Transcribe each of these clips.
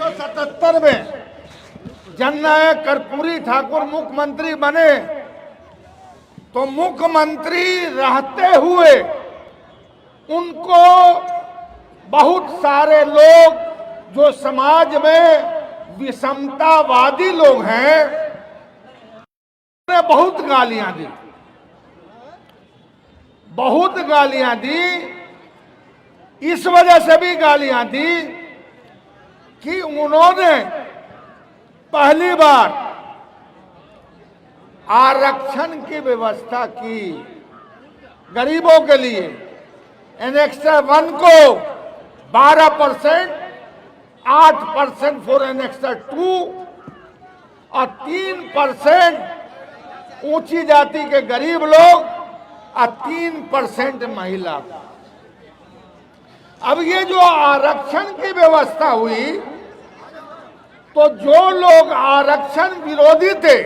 1977 में जननायक कर्पूरी ठाकुर मुख्यमंत्री बने तो मुख्यमंत्री रहते हुए उनको बहुत सारे लोग जो समाज में विषमतावादी लोग हैं उन्होंने बहुत गालियां दी, बहुत गालियां दी। इस वजह से भी गालियां दी कि उन्होंने पहली बार आरक्षण की व्यवस्था की गरीबों के लिए। एनेक्स्टर 1 को 12%, 8% फॉर एनेक्स्टर 2 और 3% ऊंची जाति के गरीब लोग और 3% महिला। अब ये जो आरक्षण की व्यवस्था हुई तो जो लोग आरक्षण विरोधी थे,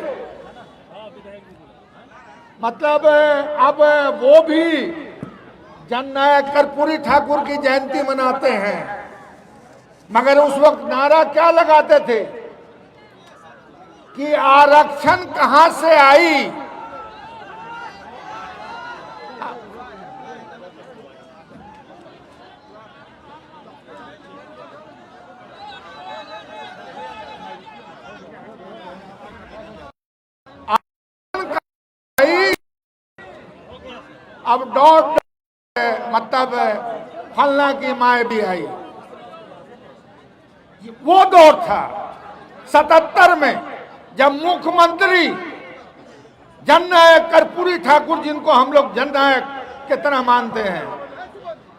मतलब अब वो भी जननायक कर्पूरी ठाकुर की जयंती मनाते हैं, मगर उस वक्त नारा क्या लगाते थे कि आरक्षण कहां से आई। अब डॉट मतलब फलना की माए भी आई। वो दौर था 77 में जब मुख्यमंत्री जननायक कर्पूरी ठाकुर, जिनको हम लोग जननायक की तरह मानते हैं,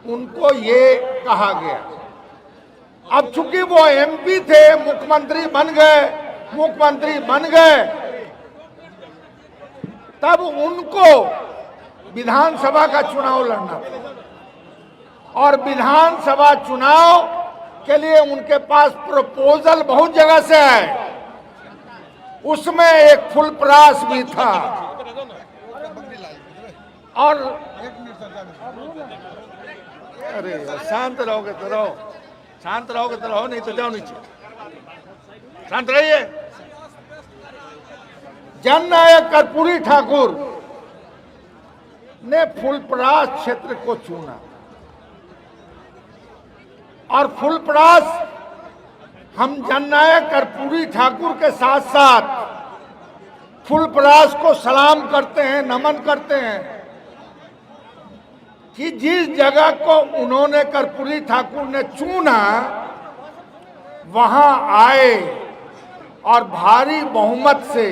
उनको ये कहा गया। अब चूंकि वो एमपी थे, मुख्यमंत्री बन गए, तब उनको विधानसभा का चुनाव लड़ना था और विधानसभा चुनाव के लिए उनके पास प्रपोजल बहुत जगह से है। उसमें एक फुलप्रास भी था और अरे शांत रहोगे तो रहो, शांत रहोगे तो रहो, नहीं तो जाओ नीचे, शांत रहिए। जननायक कर्पूरी ठाकुर ने फुलपरास क्षेत्र को चुना और फुलपरास हम जननायक कर्पूरी ठाकुर के साथ साथ फुलपरास को सलाम करते हैं, नमन करते हैं कि जिस जगह को उन्होंने कर्पूरी ठाकुर ने चुना वहां आए और भारी बहुमत से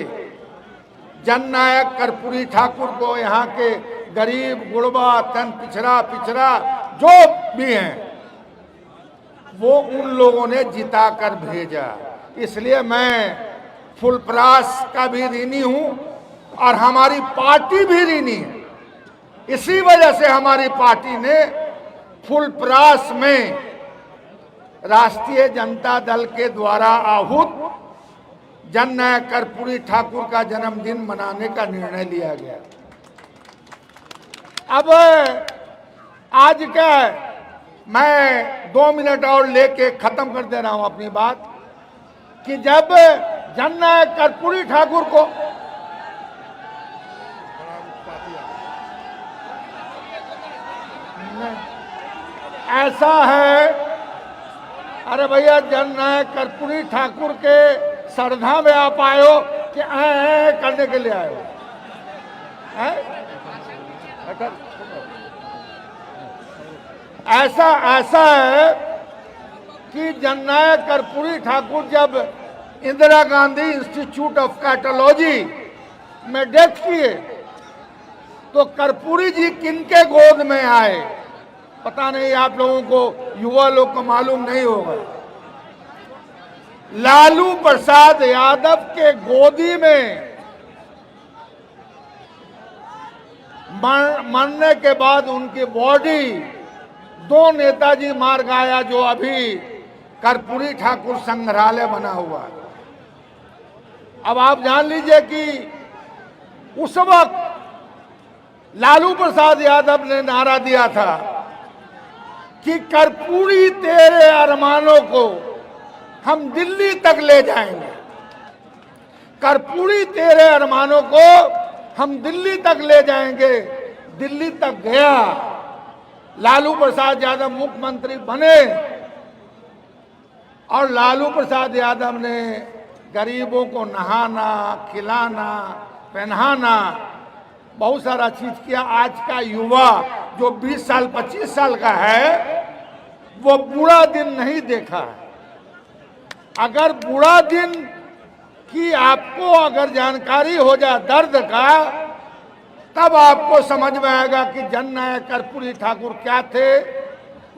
जननायक कर्पूरी ठाकुर को यहाँ के गरीब गुड़बा तन पिछड़ा जो भी हैं वो उन लोगों ने जिताकर भेजा। इसलिए मैं फुलपरास का भी ऋणी हूं और हमारी पार्टी भी ऋणी है। इसी वजह से हमारी पार्टी ने फुलपरास में राष्ट्रीय जनता दल के द्वारा आहूत जननायक कर्पूरी ठाकुर का जन्मदिन मनाने का निर्णय लिया गया। अब आज क्या मैं 2 मिनट और लेके खत्म कर दे रहा हूं अपनी बात कि जब जननायक कर्पूरी ठाकुर को ऐसा है, अरे भैया जननायक कर्पूरी ठाकुर के श्रद्धा में आप आए हो कि करने के लिए आए हो? ऐसा है कि जननायक कर्पूरी ठाकुर जब Indira Gandhi institute of cardiology में डेथ किए तो कर्पूरी जी किनके गोद में आए पता नहीं, आप लोगों को युवा लोग को मालूम नहीं होगा। लालू प्रसाद यादव के गोदी में मरने के बाद उनकी बॉडी 2 नेताजी मार्ग आया जो अभी कर्पूरी ठाकुर संग्रहालय बना हुआ है। अब आप जान लीजिए कि उस वक्त लालू प्रसाद यादव ने नारा दिया था कि कर्पूरी तेरे अरमानों को हम दिल्ली तक ले जाएंगे। कर्पूरी तेरे अरमानों को हम दिल्ली तक ले जाएंगे। दिल्ली तक गया, लालू प्रसाद यादव मुख्यमंत्री बने और लालू प्रसाद यादव ने गरीबों को नहाना, खिलाना, पहनाना, बहुत सारा चीज किया। आज का युवा जो 20 साल 25 साल का है वो बुरा दिन नहीं देखा है। अगर बुरा दिन की आपको अगर जानकारी हो जाए दर्द का, तब आपको समझ में आएगा कि जननायक कर्पूरी ठाकुर क्या थे,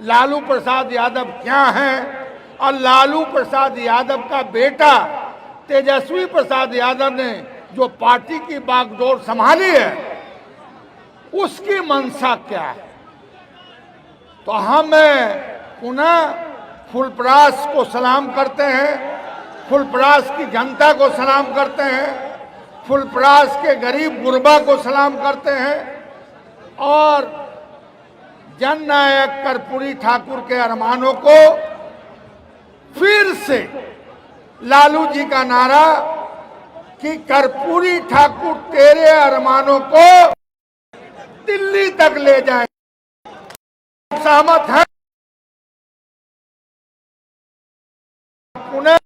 लालू प्रसाद यादव क्या हैं। और लालू प्रसाद यादव का बेटा तेजस्वी प्रसाद यादव ने जो पार्टी की बागडोर संभाली है, उसकी मंशा क्या है। तो हम पुनः फुलपरास को सलाम करते हैं, फुलपरास की जनता को सलाम करते हैं, फुलपरास के गरीब गुरबा को सलाम करते हैं और जननायक कर्पूरी ठाकुर के अरमानों को फिर से लालू जी का नारा कि कर्पूरी ठाकुर तेरे अरमानों को दिल्ली तक ले जाए, सहमत है। पुनः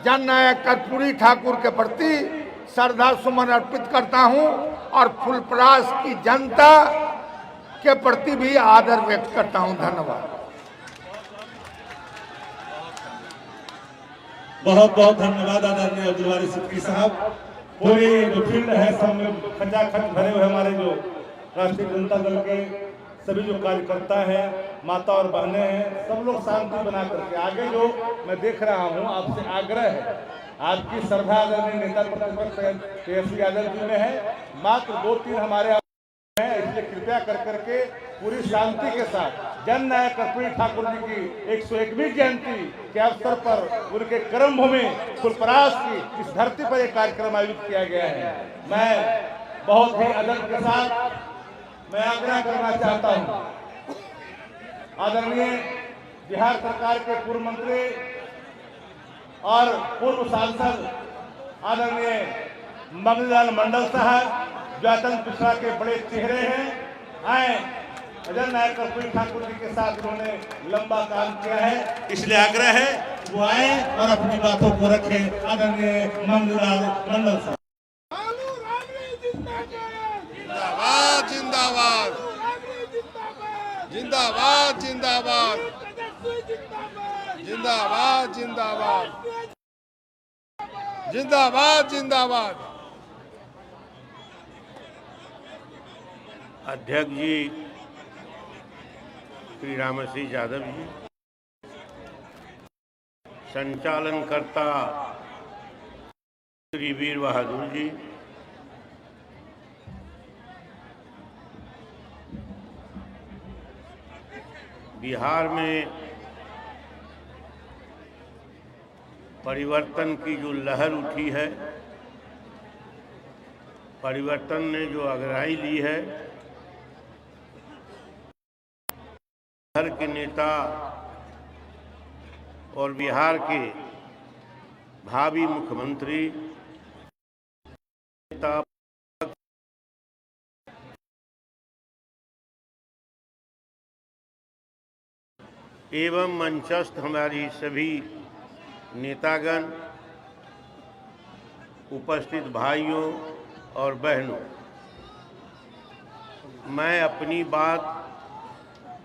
जननायक कर्पूरी ठाकुर के प्रति श्रद्धा सुमन अर्पित करता हूं और फुलपरास की जनता के प्रति भी आदर व्यक्त करता हूं। धन्यवाद। बहुत बहुत धन्यवाद आदरणीय अब्दुल वारिस सिद्दीकी साहब। पूरी जो फील्ड है सब में खचाखच भरे हुए हमारे जो राष्ट्रीय जनता दल के सभी जो कार्यकर्ता हैं, माता और बहनें हैं, सब लोग शांति बना करके आगे जो मैं देख रहा हूं, आपसे आग्रह है, आपकी श्रद्धा आदरणीय नेता प्रतिपक्ष तेजस्वी यादव जी में है, मात्र 2-3 हमारे हैं, इसलिए कृपया कर करके पूरी शांति के साथ जननायक कर्पूरी ठाकुर जी की 101वीं जयंती के अवसर पर उनके कर्म भूमि फुलपरास की इस धरती पर एक कार्यक्रम आयोजित किया गया है। मैं बहुत ही अदब के साथ मैं आग्रह करना चाहता हूं, आदरणीय बिहार सरकार के पूर्व मंत्री और पूर्व सांसद आदरणीय मगनीलाल मंडल साहब, जो अत्यंत पिछड़ा के बड़े चेहरे हैं, आए जननायक कर्पूरी ठाकुर जी के साथ उन्होंने लंबा काम किया है, इसलिए आग्रह है वो आए और अपनी बातों को रखें। आदरणीय मगनीलाल मंडल साहब। जिंदाबाद जिंदाबाद जिंदाबाद जिंदाबाद जिंदाबाद जिंदाबाद जिंदाबाद। अध्यक्ष जी श्री रामसिंह यादव जी, संचालनकर्ता श्री वीर बहादुर जी, बिहार में परिवर्तन की जो लहर उठी है, परिवर्तन ने जो अगुवाई ली है, बिहार के नेता और बिहार के भावी मुख्यमंत्री नेता एवं मंचस्थ हमारी सभी नेतागण, उपस्थित भाइयों और बहनों, मैं अपनी बात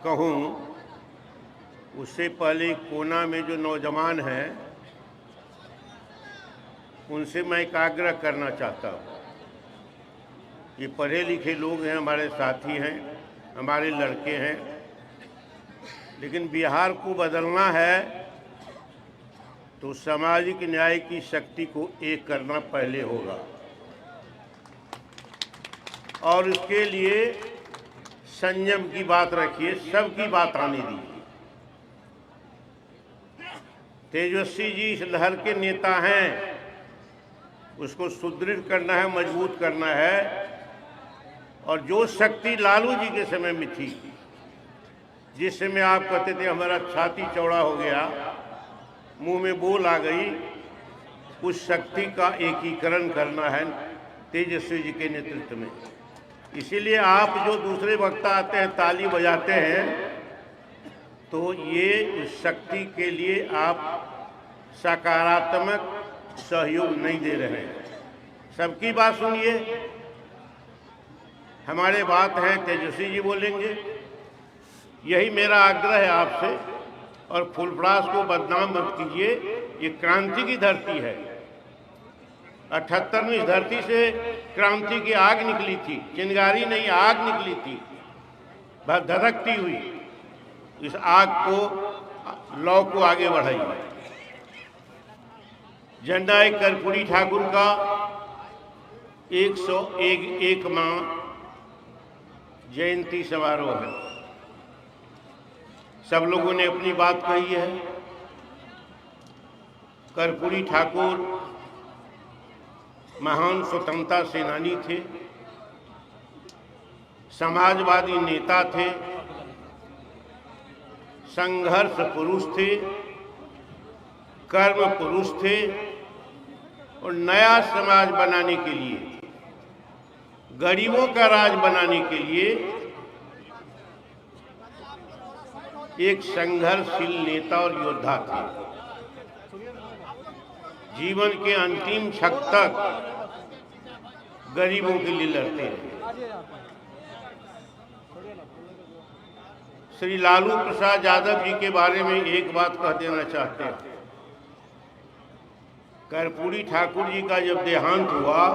कहूं उससे पहले कोना में जो नौजवान हैं उनसे मैं एक आग्रह करना चाहता हूं। ये पढ़े लिखे लोग हैं, हमारे साथी हैं, हमारे लड़के हैं, लेकिन बिहार को बदलना है तो सामाजिक न्याय की शक्ति को एक करना पहले होगा और उसके लिए संयम की बात रखिए, सबकी बात आने दीजिए। तेजस्वी जी इस लहर के नेता हैं, उसको सुदृढ़ करना है, मजबूत करना है। और जो शक्ति लालू जी के समय में थी, जिस समय आप कहते थे हमारा छाती चौड़ा हो गया, मुंह में बोल आ गई, उस शक्ति का एकीकरण करना है तेजस्वी जी के नेतृत्व में। इसीलिए आप जो दूसरे वक्ता आते हैं ताली बजाते हैं, तो ये उस शक्ति के लिए आप सकारात्मक सहयोग नहीं दे रहे हैं। सबकी बात सुनिए, हमारे बात है तेजस्वी जी बोलेंगे, यही मेरा आग्रह है आपसे। और फुलपरास को बदनाम मत कीजिए, ये क्रांति की धरती है। 78 में इस धरती से क्रांति की आग निकली थी, चिंगारी नहीं आग निकली थी, धधकती हुई। इस आग को, लौ को आगे बढ़ाइए। जननायक कर्पूरी ठाकुर का 101वां जयंती समारोह है। सब लोगों ने अपनी बात कही है। कर्पूरी ठाकुर महान स्वतंत्रता सेनानी थे, समाजवादी नेता थे, संघर्ष पुरुष थे, कर्म पुरुष थे और नया समाज बनाने के लिए, गरीबों का राज बनाने के लिए एक संघर्षशील नेता और योद्धा थे। जीवन के अंतिम क्षण तक गरीबों के लिए लड़ते रहे। श्री लालू प्रसाद यादव जी के बारे में एक बात कह देना चाहते हैं। कर्पूरी ठाकुर जी का जब देहांत हुआ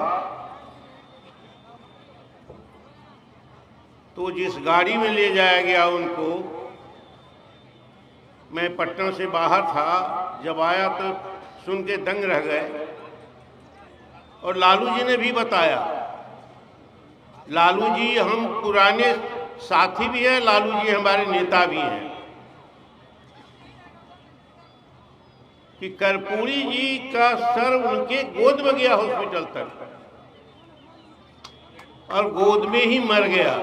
तो जिस गाड़ी में ले जाया गया उनको, मैं पटना से बाहर था, जब आया तो सुन के दंग रह गए। और लालू जी ने भी बताया, लालू जी हम पुराने साथी भी हैं, लालू जी हमारे नेता भी हैं, कि कर्पूरी जी का सर उनके गोद में गया हॉस्पिटल तक और गोद में ही मर गया।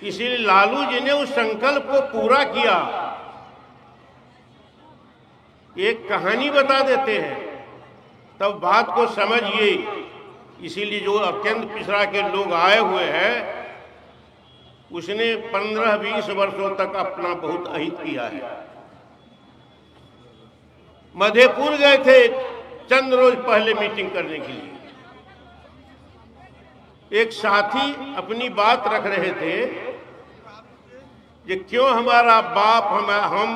इसीलिए लालू जी ने उस संकल्प को पूरा किया। एक कहानी बता देते हैं तब बात को समझिए। इसीलिए जो अत्यंत पिछड़ा के लोग आए हुए हैं, उसने 15-20 वर्षों तक अपना बहुत अहित किया है। मधेपुर गए थे चंद रोज पहले मीटिंग करने के लिए। एक साथी अपनी बात रख रहे थे कि क्यों हमारा बाप हम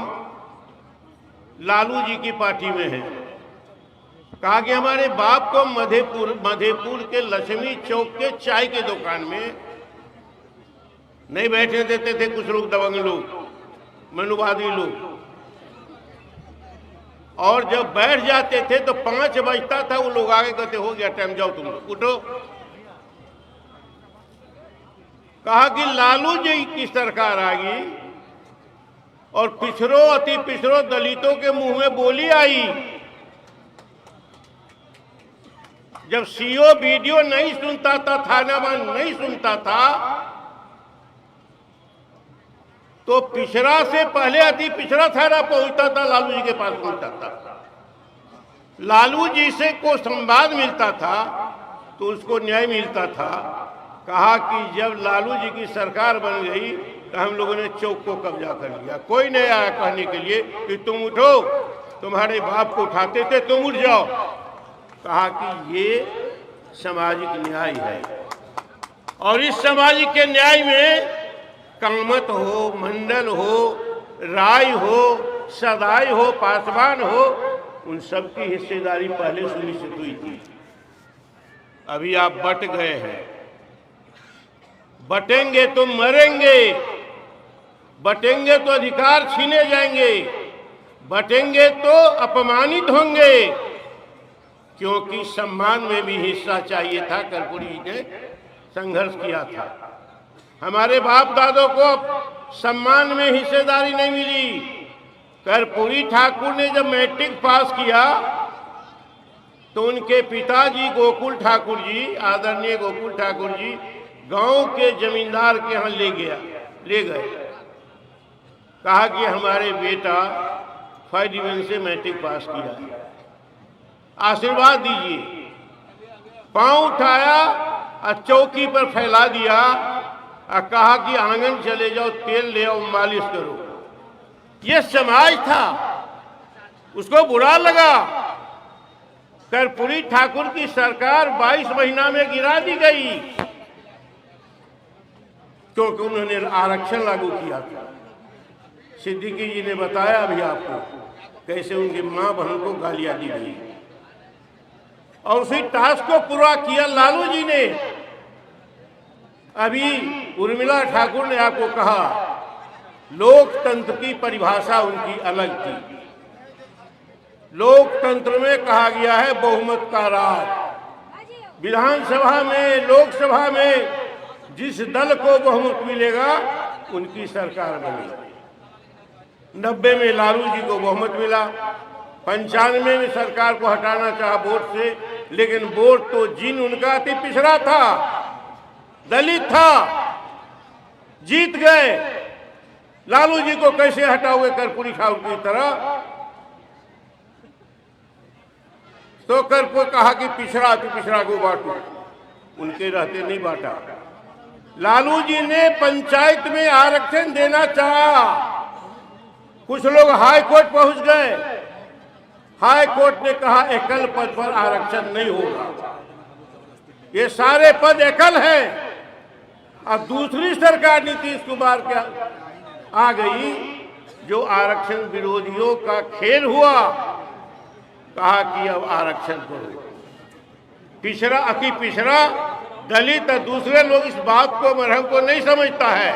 लालू जी की पार्टी में हैं। कहा कि हमारे बाप को मधेपुर के लक्ष्मी चौक के चाय के दुकान में नहीं बैठने देते थे कुछ लोग, दबंग लोग, मनुवादी लोग। और जब बैठ जाते थे तो 5 बजता था, वो लोग आगे कहते हो गया टाइम, जाओ तुम उठो। कहा कि लालू जी की सरकार आ गई और पिछड़ों, अति पिछड़ों दलितों के मुंह में बोली आई। जब सीओ वीडियो नहीं सुनता था, थानावान नहीं सुनता था, तो पिछड़ा से पहले अति पिछड़ा थाना पहुंचता था, लालू जी के पास पहुंचता था। लालू जी से को संवाद मिलता था तो उसको न्याय मिलता था। कहा कि जब लालू जी की सरकार बन गई तो हम लोगों ने चौक को कब्जा कर लिया। कोई नहीं आया कहने के लिए कि तुम उठो, तुम्हारे बाप को उठाते थे, तुम उठ जाओ। कहा कि ये सामाजिक न्याय है। और इस सामाजिक के न्याय में कामत हो, मंडल हो, राय हो, सदाई हो, पासवान हो, उन सब की हिस्सेदारी पहले सुनिश्चित हुई थी। अभी आप बट गए हैं। बटेंगे तो मरेंगे, बटेंगे तो अधिकार छीने जाएंगे, बटेंगे तो अपमानित होंगे। क्योंकि सम्मान में भी हिस्सा चाहिए था। कर्पूरी जी ने संघर्ष किया था। हमारे बाप दादों को सम्मान में हिस्सेदारी नहीं मिली। कर्पूरी ठाकुर ने जब मैट्रिक पास किया तो उनके पिताजी गोकुल ठाकुर जी, आदरणीय गोकुल ठाकुर जी, गांव के जमींदार के यहाँ ले गए। कहा कि हमारे बेटा फर्स्ट डिवीजन से मैट्रिक पास किया है। आशीर्वाद दीजिए। पांव उठाया और चौकी पर फैला दिया और कहा कि आंगन चले जाओ, तेल ले आओ, मालिश करो। ये समाज था, उसको बुरा लगा। कर्पूरी ठाकुर की सरकार 22 महीना में गिरा दी गई क्योंकि उन्होंने आरक्षण लागू किया था। सिद्दीकी जी ने बताया अभी आपको कैसे उनकी मां बहन को गालियां दी गई और उसी टास्क को पूरा किया लालू जी ने। अभी उर्मिला ठाकुर ने आपको कहा लोकतंत्र की परिभाषा उनकी अलग थी। लोकतंत्र में कहा गया है बहुमत का राज। विधानसभा में, लोकसभा में जिस दल को बहुमत मिलेगा उनकी सरकार बनेगी। 90 में लालू जी को बहुमत मिला, 95 में सरकार को हटाना चाहा वोट से, लेकिन वोट तो जिन उनका अति पिछड़ा था, दलित था, जीत गए। लालू जी को कैसे हटाओगे कर्पूरी ठाकुर की तरह? तो कर्पूरी कहा कि पिछड़ा अति पिछड़ा को बांटो, उनके रहते नहीं बांटा। लालू जी ने पंचायत में आरक्षण देना चाहा, कुछ लोग हाई कोर्ट पहुंच गए। हाई कोर्ट ने कहा एकल पद पर आरक्षण नहीं होगा, ये सारे पद एकल हैं। अब दूसरी सरकार नीतीश कुमार के आ गई, जो आरक्षण विरोधियों का खेल हुआ, कहा कि अब आरक्षण करो। पिछड़ा अति पिछड़ा दलित दूसरे लोग इस बात को मरहम को नहीं समझता है।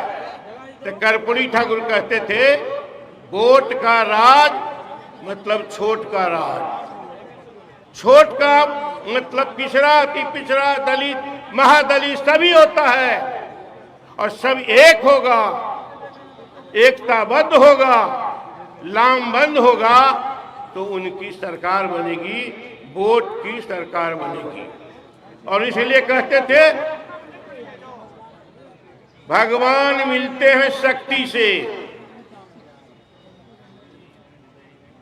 तो कर्पूरी ठाकुर कहते थे वोट का राज मतलब छोट का राज। छोट का मतलब पिछड़ा, अति पिछड़ा, दलित, महादलित सभी होता है और सब एक होगा, एकताबद्ध होगा, लामबंद होगा तो उनकी सरकार बनेगी, वोट की सरकार बनेगी। और इसलिए कहते थे भगवान मिलते हैं शक्ति से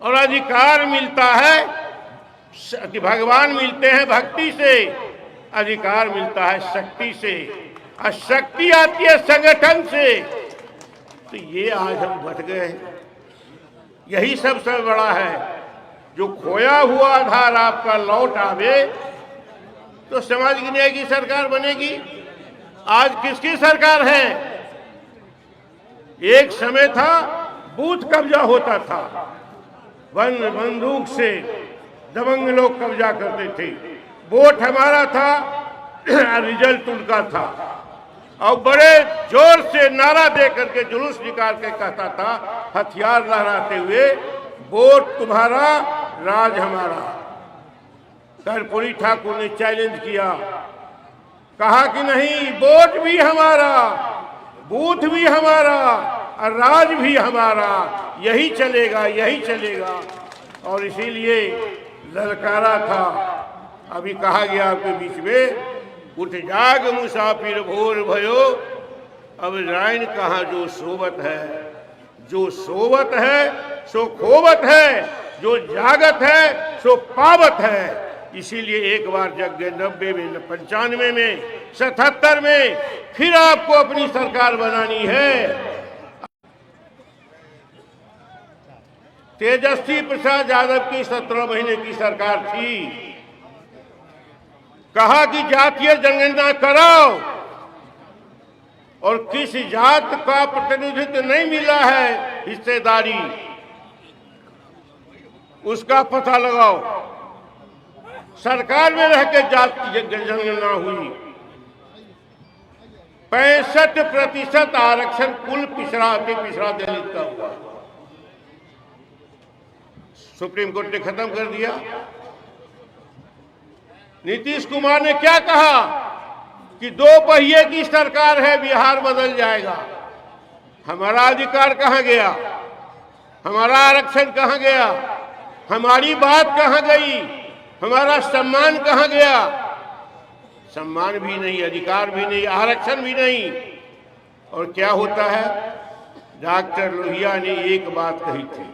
और अधिकार मिलता है, भगवान मिलते हैं भक्ति से, अधिकार मिलता है शक्ति से, और शक्ति आती है संगठन से। तो ये आज हम बच गए हैं। यही सबसे बड़ा है। जो खोया हुआ आधार आपका लौट आवे तो सामाजिक न्याय की सरकार बनेगी। आज किसकी सरकार है? एक समय था बूथ कब्जा होता था, बंदूक से दबंग लोग कब्जा करते थे। वोट हमारा था, रिजल्ट उनका था, और बड़े जोर से नारा दे करके जुलूस निकाल के कहता था हथियार लहराते हुए, वोट तुम्हारा राज हमारा। कर्पूरी ठाकुर ने चैलेंज किया, कहा कि नहीं, वोट भी हमारा, बूथ भी हमारा और राज भी हमारा, यही चलेगा, यही चलेगा। और इसीलिए ललकारा था। अभी कहा गया आपके बीच में, उठ जाग मुसाफिर भोर भयो, अब राइन कहाँ जो सोवत है। जो सोवत है सो खोवत है, जो जागत है सो पावत है। इसीलिए एक बार जग गए 90 में, 95 में, 77 में, फिर आपको अपनी सरकार बनानी है। तेजस्वी प्रसाद यादव की 17 महीने की सरकार थी। कहा कि जातीय जनगणना कराओ और किस जात का प्रतिनिधित्व नहीं मिला है हिस्सेदारी, उसका पता लगाओ। सरकार में रह के जातीय जनगणना हुई। 65% आरक्षण कुल पिछड़ा अति पिछड़ा दलित का हुआ। सुप्रीम कोर्ट ने खत्म कर दिया। नीतीश कुमार ने क्या कहा कि 2 पहिए की सरकार है, बिहार बदल जाएगा। हमारा अधिकार कहां गया? हमारा आरक्षण कहां गया? हमारी बात कहां गई? हमारा सम्मान कहां गया? सम्मान भी नहीं, अधिकार भी नहीं, आरक्षण भी नहीं। और क्या होता है? डॉक्टर लोहिया ने एक बात कही थी,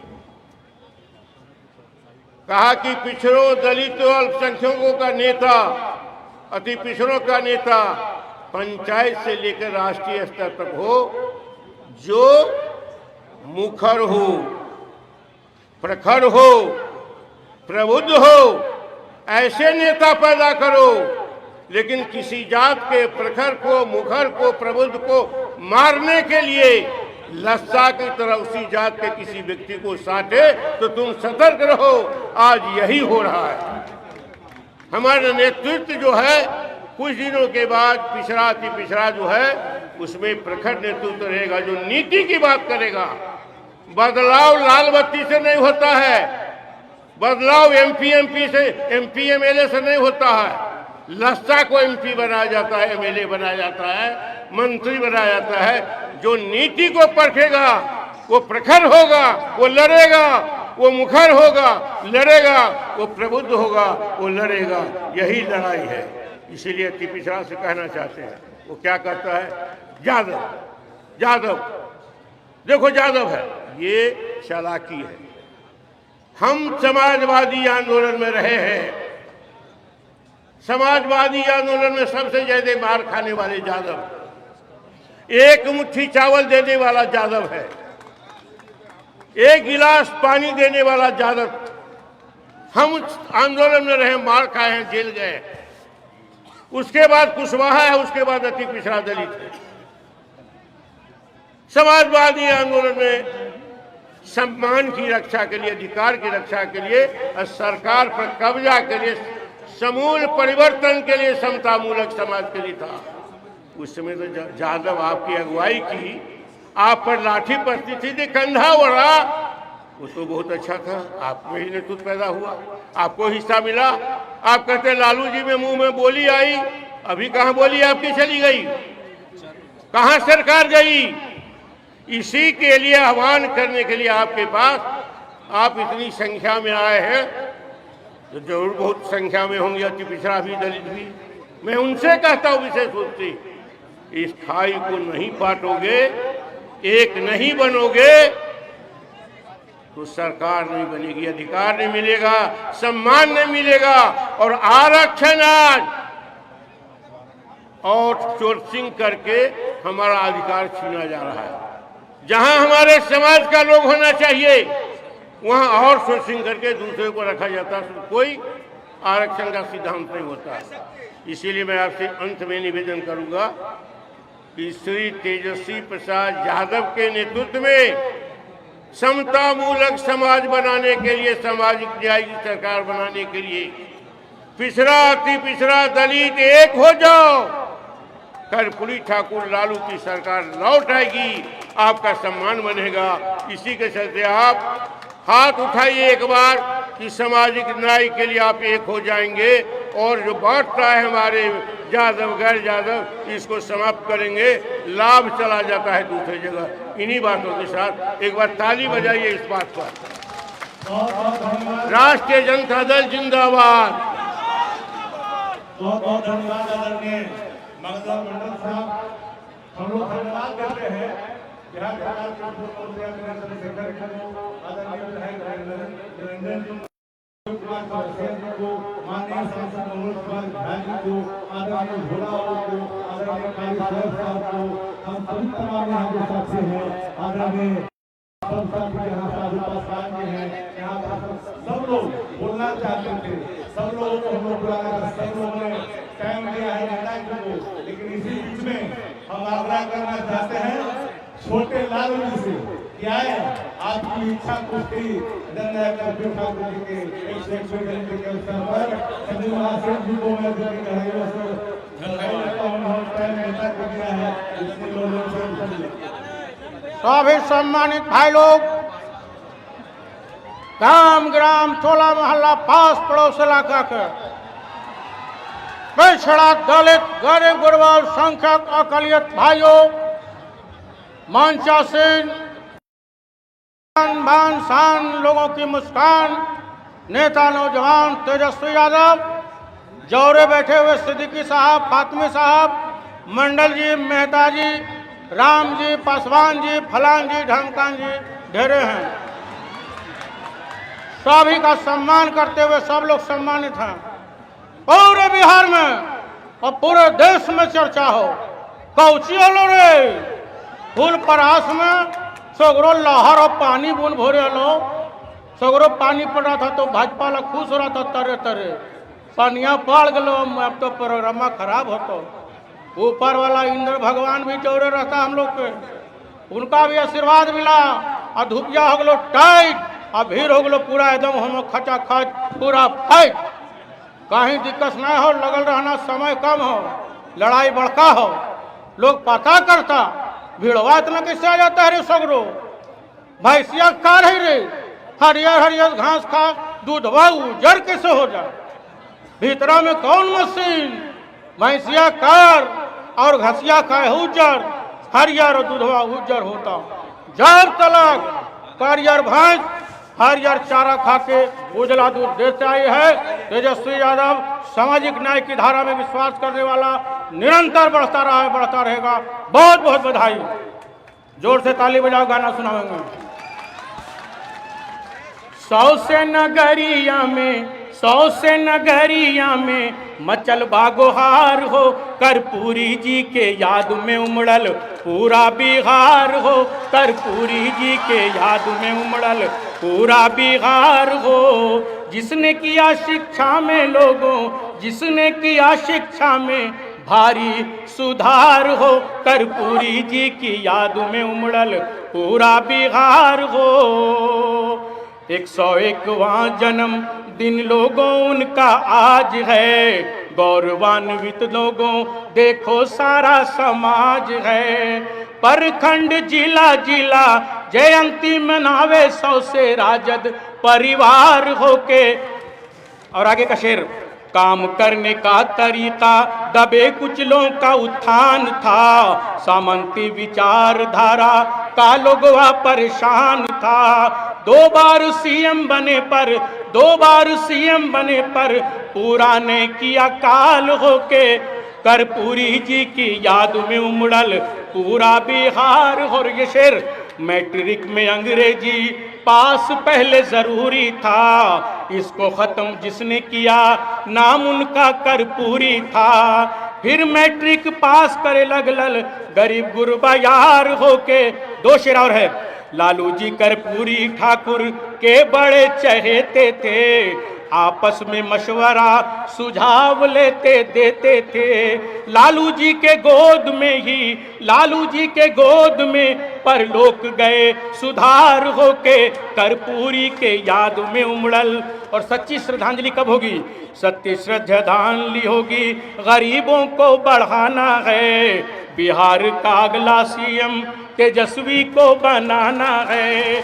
कहा कि पिछड़ों, दलितों, अल्पसंख्यकों का नेता, अति पिछड़ों का नेता पंचायत से लेकर राष्ट्रीय स्तर तक हो, जो मुखर हो, प्रखर हो, प्रबुद्ध हो, ऐसे नेता पैदा करो। लेकिन किसी जात के प्रखर को, मुखर को, प्रबुद्ध को मारने के लिए लस्सा की तरह उसी जात के किसी व्यक्ति को साटे तो तुम सतर्क रहो। आज यही हो रहा है। हमारा नेतृत्व जो है कुछ दिनों के बाद पिछड़ा अति पिछड़ा जो है उसमें प्रखर नेतृत्व रहेगा, जो नीति की बात करेगा। बदलाव लाल बत्ती से नहीं होता है, बदलाव एमपी से, एमपी एमएलए से नहीं होता है। लस्सा को एमपी बनाया जाता है, एमएलए बनाया जाता है, मंत्री बनाया जाता है। जो नीति को परखेगा वो प्रखर होगा, वो लड़ेगा, वो मुखर होगा, लड़ेगा, वो प्रबुद्ध होगा, वो लड़ेगा। यही लड़ाई है। इसीलिए अति पिछड़ा से कहना चाहते हैं, वो क्या करता है? यादव देखो, यादव है, ये चालाकी है। हम समाजवादी आंदोलन में रहे हैं। समाजवादी आंदोलन में सबसे ज्यादा मार खाने वाले यादव, एक मुट्ठी चावल देने वाला यादव है, एक गिलास पानी देने वाला यादव। हम आंदोलन में रहे, मार खाए हैं, जेल गए। उसके बाद कुशवाहा है, उसके बाद अति पिछड़ा दलित है। समाजवादी आंदोलन में सम्मान की रक्षा के लिए, अधिकार की रक्षा के लिए, सरकार पर कब्जा के लिए, समूल परिवर्तन के लिए, समतामूलक समाज के लिए था। उस समय तो यादव आपकी अगुवाई की, आप पर लाठी पड़ती थी, कंधा उड़ा, वो तो बहुत अच्छा था। आप में ही नेतृत्व पैदा हुआ, आपको हिस्सा मिला। आप कहते लालू जी में मुंह में बोली आई, अभी कहाँ बोली आपकी चली गई, कहाँ सरकार गई? इसी के लिए आह्वान करने के लिए आपके पास, आप इतनी संख्या में आए हैं, तो जरूर बहुत संख्या में होंगे अति पिछड़ा भी, दलित भी। मैं उनसे कहता हूँ विशेष रूप से, इस खाई को नहीं पाटोगे, एक नहीं बनोगे तो सरकार नहीं बनेगी, अधिकार नहीं मिलेगा, सम्मान नहीं मिलेगा। और आरक्षण आज आउटसोर्सिंग करके हमारा अधिकार छीना जा रहा है। जहां हमारे समाज का लोग होना चाहिए वहां आउटसोर्सिंग करके दूसरे को रखा जाता है। कोई आरक्षण का सिद्धांत नहीं होता। इसीलिए मैं आपसे अंत में निवेदन करूंगा कि श्री तेजस्वी प्रसाद यादव के नेतृत्व में समता मूलक समाज बनाने के लिए, सामाजिक न्याय की सरकार बनाने के लिए पिछड़ा अति पिछड़ा दलित एक हो जाओ। कर्पूरी ठाकुर लालू की सरकार लौट आएगी, आपका सम्मान बनेगा। इसी के चलते आप हाथ उठाइए एक बार कि सामाजिक न्याय के लिए आप एक हो जाएंगे, और जो बांटता है हमारे यादव गैर यादव, इसको समाप्त करेंगे। लाभ चला जाता है दूसरी जगह। इन्हीं बातों के साथ एक बार ताली बजाइए इस बात पर। राष्ट्रीय जनता दल जिंदाबाद। बहुत बहुत धन्यवाद आदरणीय मंगल मंडल साहब। हम लोग धन्यवाद करते हैं बिहार सरकार के पूर्व मंत्री आदरणीय विधायक नरेंद्र कुमार को, माननीय सांसद मनोज कुमार झा जी को, आदरणीय भोला को, आदरणीय काली साहब को, हम सभी तमाम यहाँ के साथी हैं, आदरणीय यहाँ सब लोग बोलना चाहते थे, सब लोगों को हम लोग बुलाना था, सब लोगों ने टाइम दिया है नेता को। लेकिन इसी बीच में हम आग्रह करना चाहते हैं छोटे लालू जी से, क्या है आपकी इच्छा कुछ थी जननायक कर्पूरी ठाकुर जी के 101वें जयंती के अवसर पर सभी महाशय जी को मैं सभी सम्मानित भाई लोग, गांव ग्राम टोला मोहल्ला पास पड़ोस इलाका के पिछड़ा दलित गरीब गुरबा संख्यक अकलियत भाइयों, मंचासीन बान शान लोगों की मुस्कान, नेता नौजवान तेजस्वी यादव, जौरे बैठे हुए सिद्दीकी साहब, फातिमी साहब, मंडल जी, मेहता जी, राम जी, पासवान जी, फलान जी, ढमकान जी ढेरे हैं। सभी का सम्मान करते हुए सब लोग सम्मानित हैं। पूरे बिहार में और पूरे देश में चर्चा हो, कौची लो रे फूल परास में सगरो लहर और पानी बूंद भोरे लो, सगरो पानी पड़ रहा था तो भाजपा ला खुश हो रहा था, तरे तरे पनिया पड़ गलो, अब तो प्रोग्राम खराब हो। तो ऊपर वाला इंद्र भगवान भी जोड़े रहता हम लोग पे, उनका भी आशीर्वाद मिला और धूपिया हो गलो टाइट और भीड़ हो गलो पूरा एकदम हम खचा खच पूरा फाइट। कहीं दिक्कत ना हो, लगल रहना, समय कम हो, लड़ाई बड़का हो, लोग पता करता भीड़वा इतना कैसे आ जाता है रे सगरो, भैंसिया खा रही रे, हरियर हरियर घास खा, दूधवा उजर कैसे हो जाए, भीतरा में कौन मशीन, भैंसिया कार और घसिया खाए उजर, हरियर और दूधवा उजर होता। जब तलक हरियर भैंस हरियर चारा खा के उजला दूध देते आई है, तेजस्वी यादव सामाजिक न्याय की धारा में विश्वास करने वाला निरंतर बढ़ता रहा है, बढ़ता रहेगा। बहुत बहुत बधाई, जोर से ताली बजाओ, गाना सुनाएंगे। 100 से नगरिया में मचल बागोहार हो, कर्पूरी जी के याद में उमड़ल पूरा बिहार हो, कर्पूरी जी के याद में उमड़ल पूरा बिहार हो। जिसने किया शिक्षा में लोगों, जिसने किया शिक्षा में भारी सुधार हो, कर्पूरी जी की याद में उमड़ल पूरा बिहार हो। 101वां जन्म दिन लोगों उनका आज है, गौरवान्वित लोगों देखो सारा समाज है। प्रखंड जिला जिला जयंती मनावे 100 से राजद परिवार होके। और आगे का शेर, काम करने का तरीका दबे कुचलों का उत्थान था, सामंती विचारधारा का लोगवा परेशान था। 2 बार सीएम बने पर पूरा ने किया काल होके, कर्पूरी जी की याद में उमड़ल पूरा बिहार हो। ये शेर, मैट्रिक में अंग्रेजी पास पहले जरूरी था, इसको खत्म जिसने किया नाम उनका कर्पूरी था। फिर मैट्रिक पास करे लगल गरीब गुरबा यार होके। 2 शेर और है, लालू जी कर्पूरी ठाकुर के बड़े चहेते थे, आपस में मशवरा सुझाव लेते देते थे। लालू जी के गोद में परलोक गए सुधार होके, कर्पूरी के याद में उमड़ल। और सच्ची श्रद्धांजलि कब होगी? सच्ची श्रद्धांजलि होगी गरीबों को बढ़ाना है, बिहार का अगला सीएम तेजस्वी को बनाना है।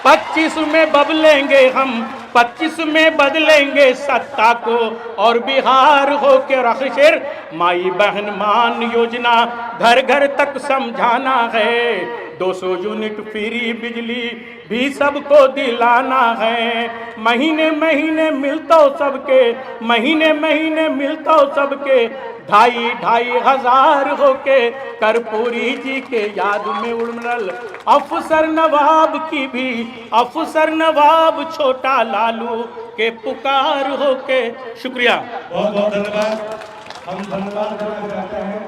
25 में बदलेंगे हम, 25 में बदलेंगे सत्ता को और बिहार हो के। रखेर, माई बहन मान योजना घर घर तक समझाना है, 200 यूनिट फ्री बिजली भी सबको दिलाना है। महीने महीने मिलता सबके 2,500 हजार होके, कर्पूरी जी के याद में उमड़ल अफसर नवाब छोटा लालू के पुकार होके। शुक्रिया, बहुत बहुत धन्यवाद। हम धन्यवाद करना चाहते हैं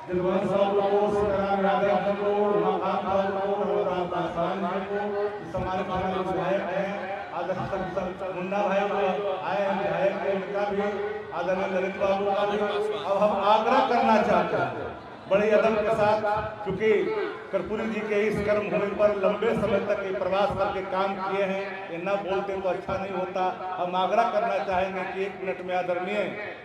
दिलवर साहब को, सीताराम यादव को, मकान साहब को, रघुराम पासवान जी को, इस हमारे पास विधायक हैं, आदरणीय मुन्ना भाई आए हैं विधायक के, उनका भी आदरणीय ललित बाबू का भी। अब हम आग्रह करना चाहते हैं बड़े अदब के साथ, क्योंकि कर्पूरी जी के इस कर्म भूमि पर लंबे समय तक ये प्रवास करके काम किए हैं, ये न बोलते तो अच्छा नहीं होता। हम आग्रह करना चाहेंगे कि 1 मिनट में आदरणीय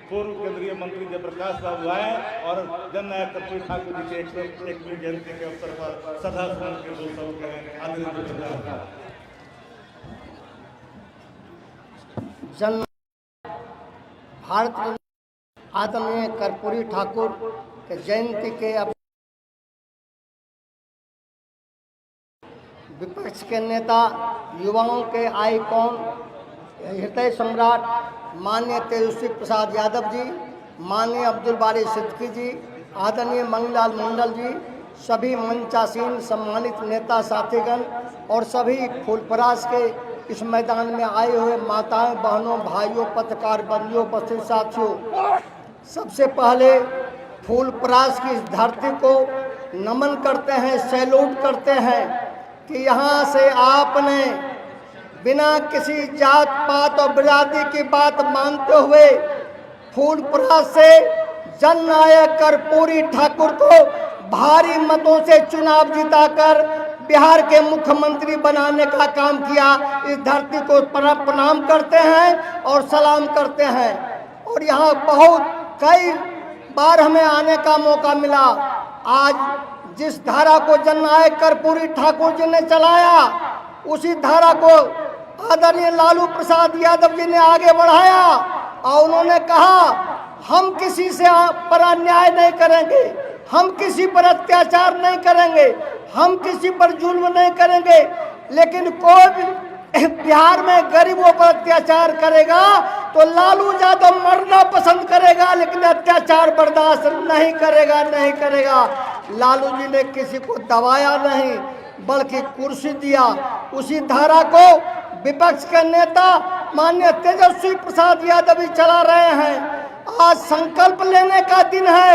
पूर्व केंद्रीय मंत्री जयप्रकाश बाबू आए और जननायक कर्पूरी ठाकुर जी के 101वीं जयंती के अवसर पर श्रद्धा सुमन के 2 शब्द कहें। आदरणीय जन भारत आदरणीय कर्पूरी ठाकुर के जयंती के विपक्ष के नेता, युवाओं के आइकॉन, हृदय सम्राट माननीय तेजस्वी प्रसाद यादव जी, माननीय अब्दुल बारी सिद्दीकी जी, आदरणीय मंगलाल मंडल जी, सभी मंचासीन सम्मानित नेता साथीगण और सभी फूलपरास के इस मैदान में आए हुए माताएं, बहनों, भाइयों, पत्रकार बंधुओं, उपस्थित साथियों, सबसे पहले फूल परास की इस धरती को नमन करते हैं, सैल्यूट करते हैं कि यहाँ से आपने बिना किसी जात पात और बिरादरी की बात मानते हुए फूल परास से जननायक कर्पूरी ठाकुर को भारी मतों से चुनाव जिताकर बिहार के मुख्यमंत्री बनाने का काम किया। इस धरती को प्रणाम करते हैं और सलाम करते हैं। और यहाँ बहुत कई बार हमें आने का मौका मिला। आज जिस धारा को जननायक कर्पूरी ठाकुर जी ने चलाया, उसी धारा को आदरणीय लालू प्रसाद यादव जी ने आगे बढ़ाया और उन्होंने कहा हम किसी से पर अन्याय नहीं करेंगे, हम किसी पर अत्याचार नहीं करेंगे, हम किसी पर जुल्म नहीं करेंगे, लेकिन कोई भी बिहार में गरीबों पर अत्याचार करेगा तो लालू यादव मरना पसंद करेगा, लेकिन अत्याचार बर्दाश्त नहीं करेगा। लालू जी ने किसी को दबाया नहीं, बल्कि कुर्सी दिया। उसी धारा को विपक्ष के नेता माननीय तेजस्वी प्रसाद यादव जी चला रहे हैं। आज संकल्प लेने का दिन है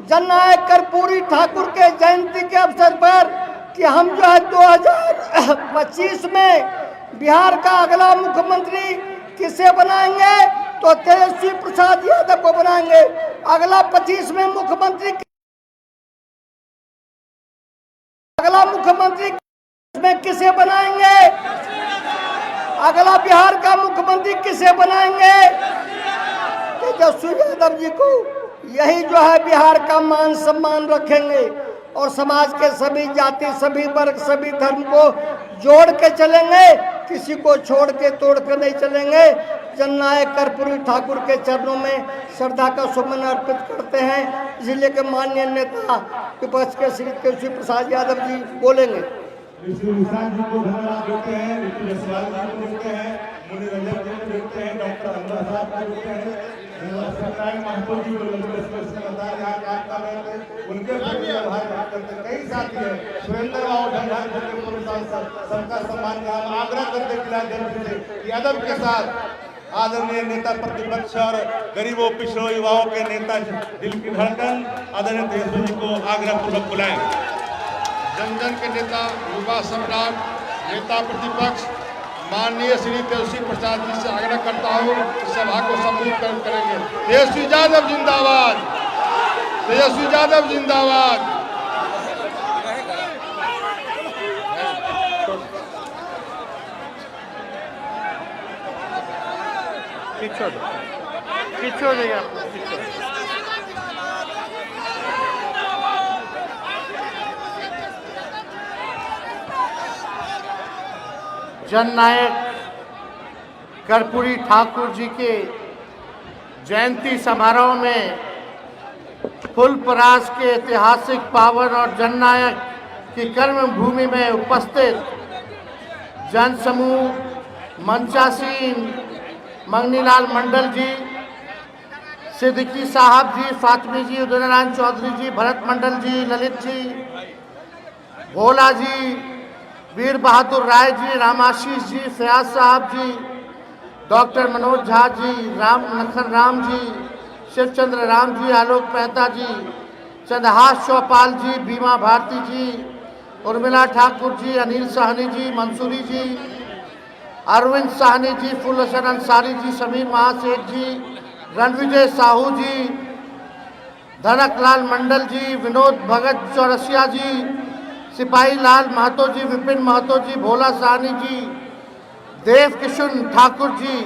जननायक कर्पूरी ठाकुर के जयंती के अवसर पर कि हम जो है 2025 में बिहार का अगला मुख्यमंत्री किसे बनाएंगे, तो तेजस्वी प्रसाद यादव को बनाएंगे। अगला 25 में मुख्यमंत्री में किसे बनाएंगे, अगला बिहार का मुख्यमंत्री किसे बनाएंगे, तेजस्वी यादव जी को। यही जो है बिहार का मान सम्मान रखेंगे और समाज के सभी जाति, सभी वर्ग, सभी धर्म को जोड़ के चलेंगे, किसी को छोड़ के तोड़ के नहीं चलेंगे। जननायक कर्पूरी ठाकुर के चरणों में श्रद्धा का सुमन अर्पित करते हैं। जिले के माननीय नेता विपक्ष के श्री तेजस्वी प्रसाद यादव जी बोलेंगे। विशाल जी को धन्यवाद देते हैं, ऋतु जसवाल जी को देते हैं, मुनि रंजन जी को देते हैं, डॉक्टर अंबर साहब को देते हैं, सत्यनारायण महतो जी को यहाँ काम कर रहे थे, उनके प्रति आभार व्यक्त करते हैं। कई साथी हैं, सुरेंद्र बाबू ढंढारी जी के पूर्व सांसद, सबका सम्मान का हम आग्रह करते हैं यादव के साथ आदरणीय नेता प्रतिपक्ष और गरीबों, पिछड़ों, युवाओं के नेता दिल की धड़कन आदरणीय तेजस्वी जी को आग्रह पूर्वक बुलाएं। जन जन के नेता, युवा सम्राट, नेता प्रतिपक्ष माननीय श्री तेजस्वी प्रसाद जी से आग्रह करता हूँ कि सभा को संबोधित करेंगे। तेजस्वी यादव जिंदाबाद, तेजस्वी यादव जिंदाबाद। जननायक कर्पूरी ठाकुर जी के जयंती समारोह में फुलपरास के ऐतिहासिक पावन और जननायक की कर्म भूमि में उपस्थित जनसमूह, मंचासीन मंगनीलाल मंडल जी, सिद्दीकी साहब जी, फातमी जी, उदय नारायण चौधरी जी, भरत मंडल जी, ललित जी, भोला जी, वीर बहादुर राय जी, रामाशीष जी, फयाज साहब जी, डॉक्टर मनोज झा जी, राम लखन राम जी, शिवचंद्र राम जी, आलोक मेहता जी, चंद्रहास चौपाल जी, बीमा भारती जी, उर्मिला ठाकुर जी, अनिल साहनी जी, मंसूरी जी, अरविंद साहनी जी, फुल हसन अंसारी जी, समीर महासेठ जी, रणविजय साहू जी, धनकलाल मंडल जी, विनोद भगत चौरसिया जी, सिपाही लाल महतो जी, विपिन महतो जी, भोला साहनी जी, देव किशन ठाकुर जी,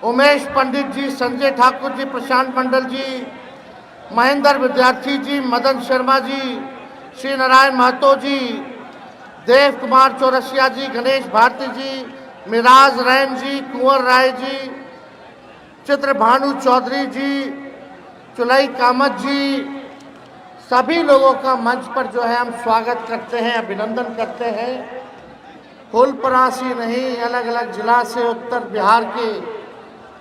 उमेश पंडित जी, संजय ठाकुर जी, प्रशांत मंडल जी, महेंद्र विद्यार्थी जी, मदन शर्मा जी, श्री नारायण महतो जी, देव कुमार चौरसिया जी, गणेश भारती जी, मिराज रैन जी, कुंवर राय जी, चित्र भानु चौधरी जी, चुलई कामत जी, सभी लोगों का मंच पर जो है हम स्वागत करते हैं, अभिनंदन करते हैं। फुलपरास ही नहीं, अलग अलग जिला से उत्तर बिहार के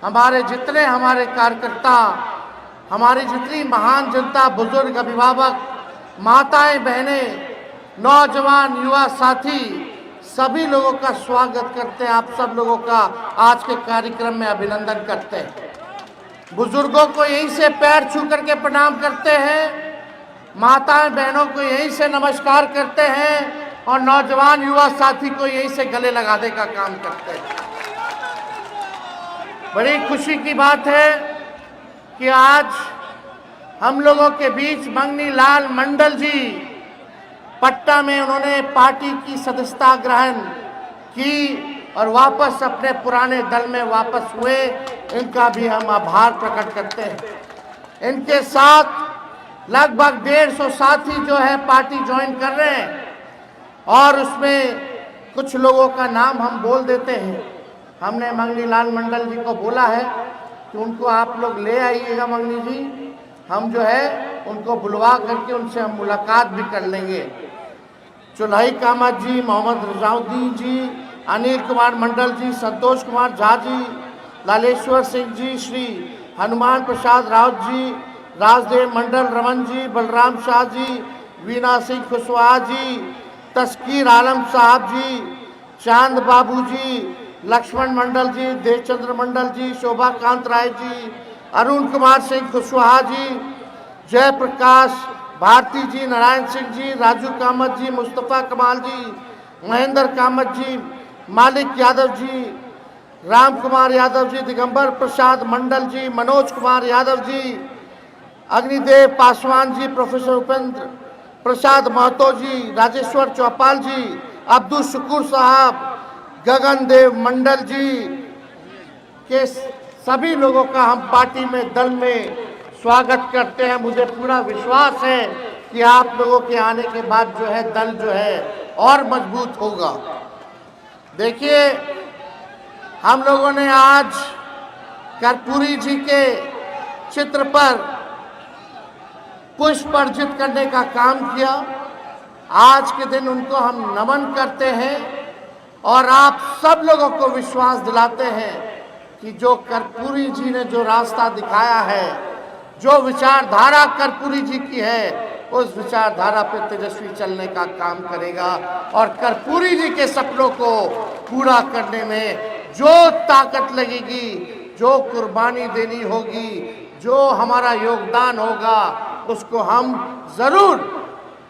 हमारे जितने हमारे कार्यकर्ता, हमारी जितनी महान जनता, बुजुर्ग, अभिभावक, माताएं, बहनें, नौजवान, युवा साथी सभी लोगों का स्वागत करते हैं, आप सब लोगों का आज के कार्यक्रम में अभिनंदन करते हैं। बुजुर्गों को यहीं से पैर छू करके प्रणाम करते हैं, माताएं बहनों को यहीं से नमस्कार करते हैं और नौजवान युवा साथी को यहीं से गले लगाने का काम करते हैं। बड़ी खुशी की बात है कि आज हम लोगों के बीच मंगनी लाल मंडल जी पटना में उन्होंने पार्टी की सदस्यता ग्रहण की और वापस अपने पुराने दल में वापस हुए। इनका भी हम आभार प्रकट करते हैं। इनके साथ लगभग 150 साथी जो है पार्टी ज्वाइन कर रहे हैं और उसमें कुछ लोगों का नाम हम बोल देते हैं। हमने मंगनी लाल मंडल जी को बोला है कि उनको आप लोग ले आइएगा मंगनी जी, हम जो है उनको बुलवा करके उनसे हम मुलाकात भी कर लेंगे। चुल्हाई कामत जी, मोहम्मद रजाउद्दीन जी, अनिल कुमार मंडल जी, संतोष कुमार झा जी, लालेश्वर सिंह जी, श्री हनुमान प्रसाद राउत जी, राजदेव मंडल रमन जी, बलराम शाह जी, वीना सिंह खुशवाहा जी, तस्कीर आलम साहब जी, चांद बाबू जी, लक्ष्मण मंडल जी, देवचंद्र मंडल जी, शोभा कांत राय जी, अरुण कुमार सिंह खुशवाहा जी, जयप्रकाश भारती जी, नारायण सिंह जी, राजू कामत जी, मुस्तफ़ा कमाल जी, महेंद्र कामत जी, मालिक यादव जी, राम कुमार यादव जी, दिगंबर प्रसाद मंडल जी, मनोज कुमार यादव जी, अग्निदेव पासवान जी, प्रोफेसर उपेंद्र प्रसाद महतो जी, राजेश्वर चौपाल जी, अब्दुल शुक्र साहब, गगन देव मंडल जी के सभी लोगों का हम पार्टी में दल में स्वागत करते हैं। मुझे पूरा विश्वास है कि आप लोगों के आने के बाद जो है दल जो है और मजबूत होगा। देखिए, हम लोगों ने आज कर्पूरी जी के चित्र पर पुष्प अर्जित करने का काम किया। आज के दिन उनको हम नमन करते हैं और आप सब लोगों को विश्वास दिलाते हैं कि जो कर्पूरी जी ने जो रास्ता दिखाया है, जो विचारधारा कर्पूरी जी की है, उस विचारधारा पे तेजस्वी चलने का काम करेगा और कर्पूरी जी के सपनों को पूरा करने में जो ताकत लगेगी, जो कुर्बानी देनी होगी, जो हमारा योगदान होगा, उसको हम जरूर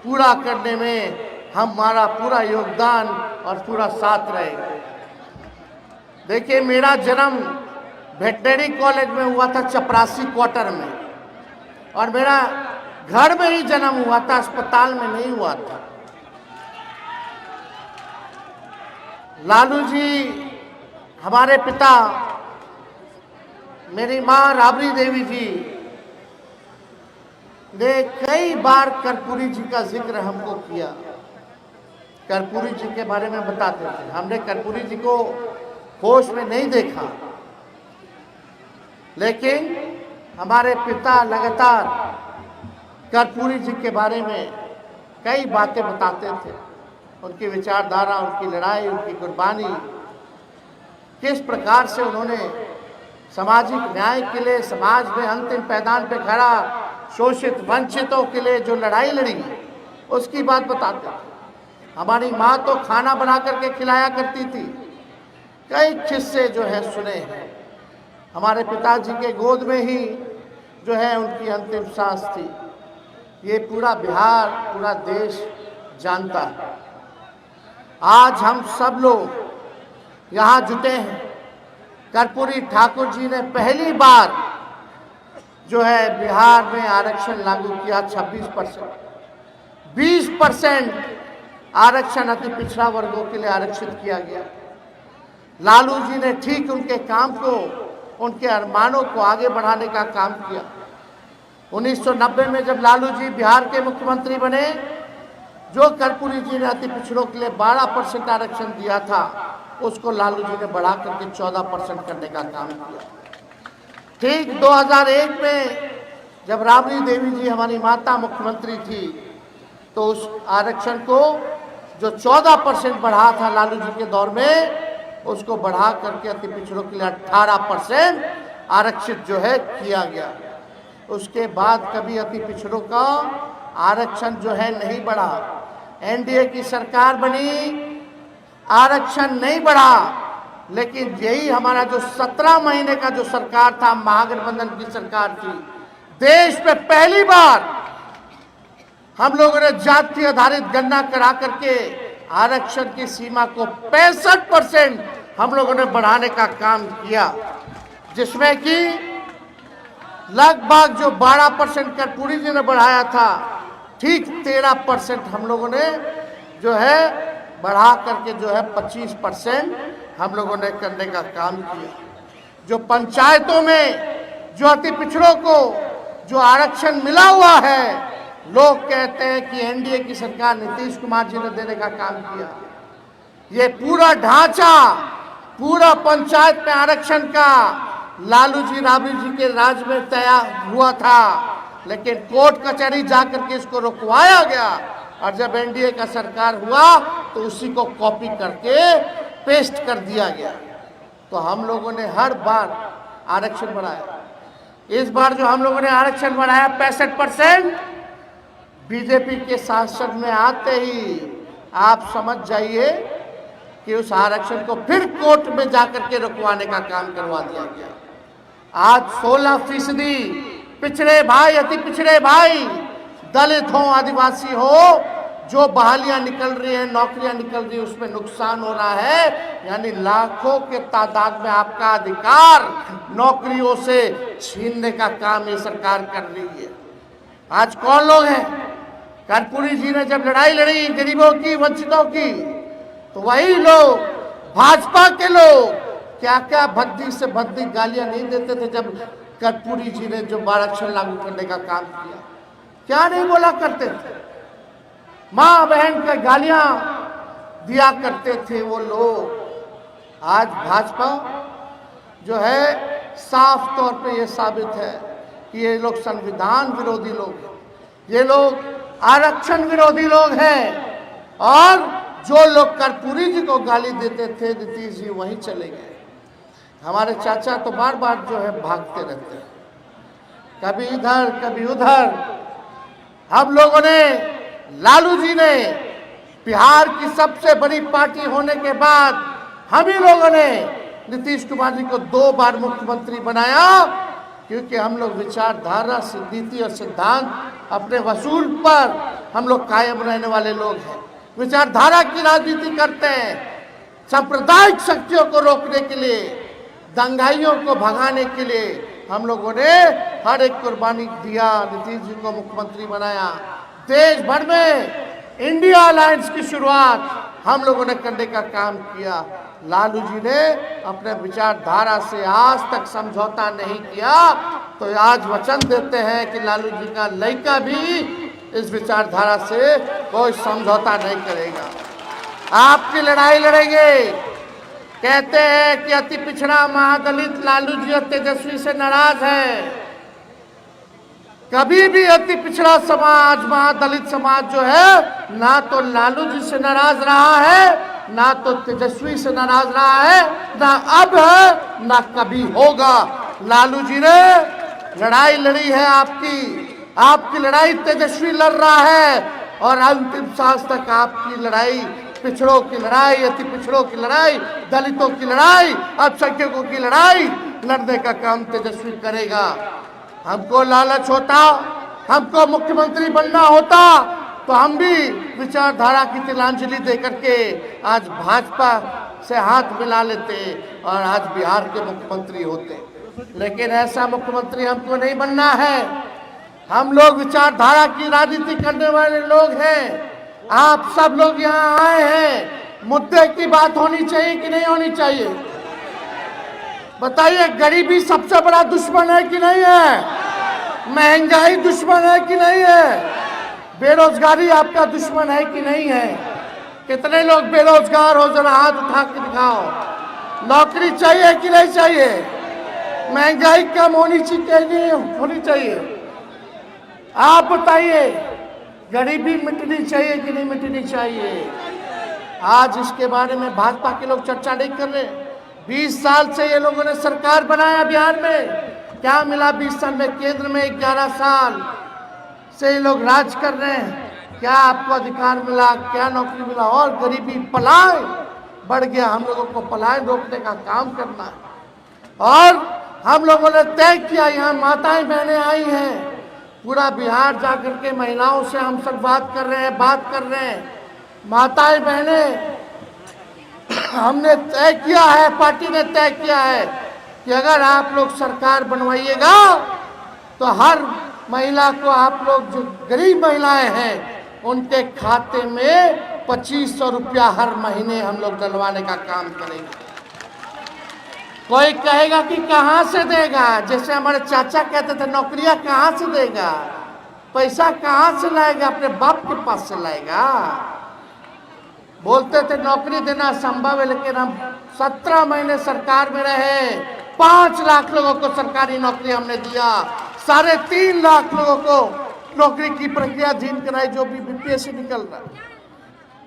पूरा करने में हमारा पूरा योगदान और पूरा साथ रहेगा। देखिए, मेरा जन्म वेटनरी कॉलेज में हुआ था, चपरासी क्वार्टर में, और मेरा घर में ही जन्म हुआ था, अस्पताल में नहीं हुआ था। लालू जी हमारे पिता, मेरी माँ राबड़ी देवी जी ने कई बार कर्पूरी जी का जिक्र हमको किया, कर्पूरी जी के बारे में बताते थे। हमने कर्पूरी जी को होश में नहीं देखा, लेकिन हमारे पिता लगातार कर्पूरी जी के बारे में कई बातें बताते थे। उनकी विचारधारा, उनकी लड़ाई, उनकी कुर्बानी, किस प्रकार से उन्होंने सामाजिक न्याय के लिए समाज में अंतिम पैदान पे खड़ा शोषित वंचितों के लिए जो लड़ाई लड़ी, उसकी बात बताते थे। हमारी माँ तो खाना बना करके खिलाया करती थी। कई किस्से जो है सुने हैं। हमारे पिताजी के गोद में ही जो है उनकी अंतिम सांस थी। ये पूरा बिहार, पूरा देश जानता है। आज हम सब लोग यहाँ जुटे हैं। कर्पूरी ठाकुर जी ने पहली बार जो है बिहार में आरक्षण लागू किया। 26%, 20% आरक्षण अति पिछड़ा वर्गों के लिए आरक्षित किया गया। लालू जी ने ठीक उनके काम को, उनके अरमानों को आगे बढ़ाने का काम किया। 1990 में जब लालू जी बिहार के मुख्यमंत्री बने, जो कर्पूरी जी ने अति पिछड़ों के लिए 12% आरक्षण दिया था, उसको लालू जी ने बढ़ा करके 14% करने का काम किया। ठीक 2001 में जब राबड़ी देवी जी हमारी माता मुख्यमंत्री थी, तो उस आरक्षण को जो 14% बढ़ा था लालू जी के दौर में, उसको बढ़ा करके अति पिछड़ों के लिए 18% आरक्षित जो है किया गया। उसके बाद कभी अति पिछड़ों का आरक्षण जो है नहीं बढ़ा। एनडीए की सरकार बनी आरक्षण नहीं बढ़ा, लेकिन यही हमारा जो 17 महीने का जो सरकार था, महागठबंधन की सरकार थी, देश में पहली बार हम लोगों ने जाति आधारित गणना करा करके आरक्षण की सीमा को 65% हम लोगों ने बढ़ाने का काम किया, जिसमें कि लगभग जो 12% कर्पूरी जी ने बढ़ाया था, ठीक 13% हम लोगों ने जो है बढ़ा करके जो है 25% हम लोगों ने करने का काम किया। जो पंचायतों में जो अति पिछड़ों को जो आरक्षण मिला हुआ है, लोग कहते हैं कि एनडीए की सरकार नीतीश कुमार जी ने देने का काम किया। ये पूरा ढांचा, पूरा पंचायत में आरक्षण का लालू जी राबड़ी जी के राज में तैयार हुआ था, लेकिन कोर्ट कचहरी जाकर के इसको रुकवाया गया, और जब एनडीए का सरकार हुआ तो उसी को कॉपी करके पेस्ट कर दिया गया। तो हम लोगों ने हर बार आरक्षण बढ़ाया। इस बार जो हम लोगों ने आरक्षण बढ़ाया 65%, बीजेपी के शासन में आते ही आप समझ जाइए कि उस आरक्षण को फिर कोर्ट में जाकर के रुकवाने का काम करवा दिया गया। आज 16% पिछड़े भाई, अति पिछड़े भाई, दलित हो, आदिवासी हो, जो बहालियां निकल रही हैं, नौकरियां निकल रही है, उसमें नुकसान हो रहा है। यानी लाखों के तादाद में आपका अधिकार नौकरियों से छीनने का काम ये सरकार कर रही है। आज कौन लोग हैं? कर्पूरी जी ने जब लड़ाई लड़ी गरीबों की, वंचितों की, तो वही लोग, भाजपा के लोग, क्या क्या भद्दी से भद्दी गालियां नहीं देते थे जब कर्पूरी जी ने जो आरक्षण लागू करने का काम किया? क्या नहीं बोला करते थे? माँ बहन के गालियां दिया करते थे वो लोग। आज भाजपा जो है साफ तौर पे ये साबित है कि ये लोग संविधान विरोधी लोग हैं, ये लोग आरक्षण विरोधी लोग हैं। और जो लोग कर्पूरी जी को गाली देते थे, नीतीश जी, वहीं चले गए। हमारे चाचा तो बार बार जो है भागते रहते हैं, कभी इधर कभी उधर। हम लोगों ने, लालू जी ने बिहार की सबसे बड़ी पार्टी होने के बाद हम ही लोगों ने नीतीश कुमार जी को 2 बार मुख्यमंत्री बनाया, क्योंकि हम लोग विचारधारा, नीति और सिद्धांत अपने वसूल पर हम लोग कायम रहने वाले लोग हैं। विचारधारा की राजनीति करते हैं। सांप्रदायिक शक्तियों को रोकने के लिए, दंगाइयों को भगाने के लिए हम लोगों ने हर एक कुर्बानी दिया, नीतीश जी को मुख्यमंत्री बनाया। देश भर में इंडिया अलायंस की शुरुआत हम लोगों ने करने का काम किया। लालू जी ने अपने विचारधारा से आज तक समझौता नहीं किया, तो आज वचन देते हैं कि लालू जी का लड़का भी इस विचारधारा से कोई समझौता नहीं करेगा। आपकी लड़ाई लड़ेंगे। कहते हैं कि अति पिछड़ा महादलित लालू जी और तेजस्वी से नाराज है। कभी भी अति पिछड़ा समाज, महादलित समाज जो है, ना तो लालू जी से नाराज रहा है, ना तो तेजस्वी से नाराज रहा है, ना अब है, ना कभी होगा। लालू जी ने लड़ाई लड़ी है आपकी लड़ाई तेजस्वी लड़ रहा है, और अंतिम सांस तक आपकी लड़ाई, पिछड़ों की लड़ाई, अति पिछड़ों की लड़ाई, दलितों की लड़ाई, अल्पसंख्यकों की लड़ाई लड़ने का काम तेजस्वी करेगा। हमको लालच होता, हमको मुख्यमंत्री बनना होता, तो हम भी विचारधारा की तिलांजलि देकर के आज भाजपा से हाथ मिला लेते और आज बिहार के मुख्यमंत्री होते। लेकिन ऐसा मुख्यमंत्री हमको नहीं बनना है। हम लोग विचारधारा की राजनीति करने वाले लोग हैं। आप सब लोग यहाँ आए हैं, मुद्दे की बात होनी चाहिए कि नहीं होनी चाहिए? बताइए, गरीबी सबसे बड़ा दुश्मन है कि नहीं है? महंगाई दुश्मन है कि नहीं है? बेरोजगारी आपका दुश्मन है कि नहीं है? कितने लोग बेरोजगार हो, जरा हाथ उठा के दिखाओ। नौकरी चाहिए कि नहीं चाहिए? महंगाई कम होनी चाहिए नहीं होनी चाहिए? आप बताइए, गरीबी मिटनी चाहिए कि नहीं मिटनी चाहिए? आज इसके बारे में भाजपा के लोग चर्चा नहीं कर रहे। 20 साल से ये लोगों ने सरकार बनाया बिहार में, क्या मिला 20 साल में? केंद्र में 11 साल से ये लोग राज कर रहे हैं। क्या आपको अधिकार मिला? क्या नौकरी मिला? और गरीबी पलाए, बढ़ गया। हम लोगों को पलायन रोकने का काम करना है और हम लोगों ने तय किया, यहाँ माताएं बहनें आई हैं, पूरा बिहार जाकर के महिलाओं से हम सब बात कर रहे हैं। माताएं बहनें, हमने तय किया है, पार्टी ने तय किया है कि अगर आप लोग सरकार बनवाइएगा तो हर महिला को, आप लोग जो गरीब महिलाएं हैं उनके खाते में 2500 रुपया हर महीने हम लोग डलवाने का काम करेंगे। कोई कहेगा कि कहाँ से देगा, जैसे हमारे चाचा कहते थे नौकरियां कहाँ से देगा, पैसा कहाँ से लाएगा, अपने बाप के पास से लाएगा। बोलते थे नौकरी देना संभव है, लेकिन हम 17 महीने सरकार में रहे, 5 लाख लोगों को सरकारी नौकरी हमने दिया, 3.5 लाख लोगों को नौकरी की प्रक्रिया जीन कराई, जो भी बीपीएससी निकल रहा है।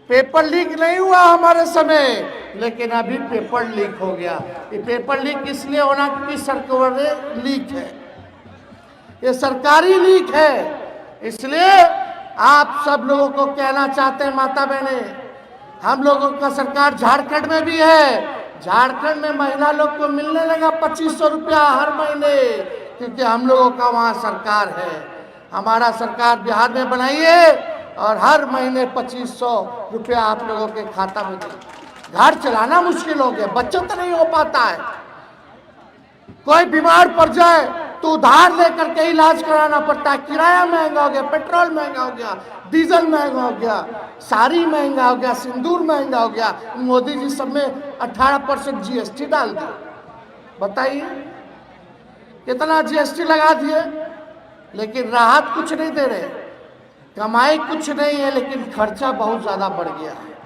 पेपर लीक नहीं हुआ हमारे समय, लेकिन अभी पेपर लीक हो गया। ये पेपर लीक इसलिए होना क्योंकि सरकार लीक है, ये सरकारी लीक है। इसलिए आप सब लोगों को कहना चाहते हैं, माता बहने, हम लोगों का सरकार झारखंड में भी है, झारखंड में महिला लोग को मिलने लगा 2500 रुपया हर महीने, क्योंकि हम लोगों का वहाँ सरकार है। हमारा सरकार बिहार में बनाइए और हर महीने 2500 रुपया आप लोगों के खाता में दे। घर चलाना मुश्किल हो गया, बचत नहीं हो पाता है। कोई बीमार पड़ जाए तो उधार लेकर के इलाज कराना पड़ता है, किराया महंगा हो गया, पेट्रोल महंगा हो गया, डीजल महंगा हो गया, साड़ी महंगा हो गया, सिंदूर महंगा हो गया। मोदी जी सब में 18% जीएसटी डाल दिया। बताइए कितना जीएसटी लगा दिए, लेकिन राहत कुछ नहीं दे रहे, कमाई कुछ नहीं है, लेकिन खर्चा बहुत ज़्यादा बढ़ गया है।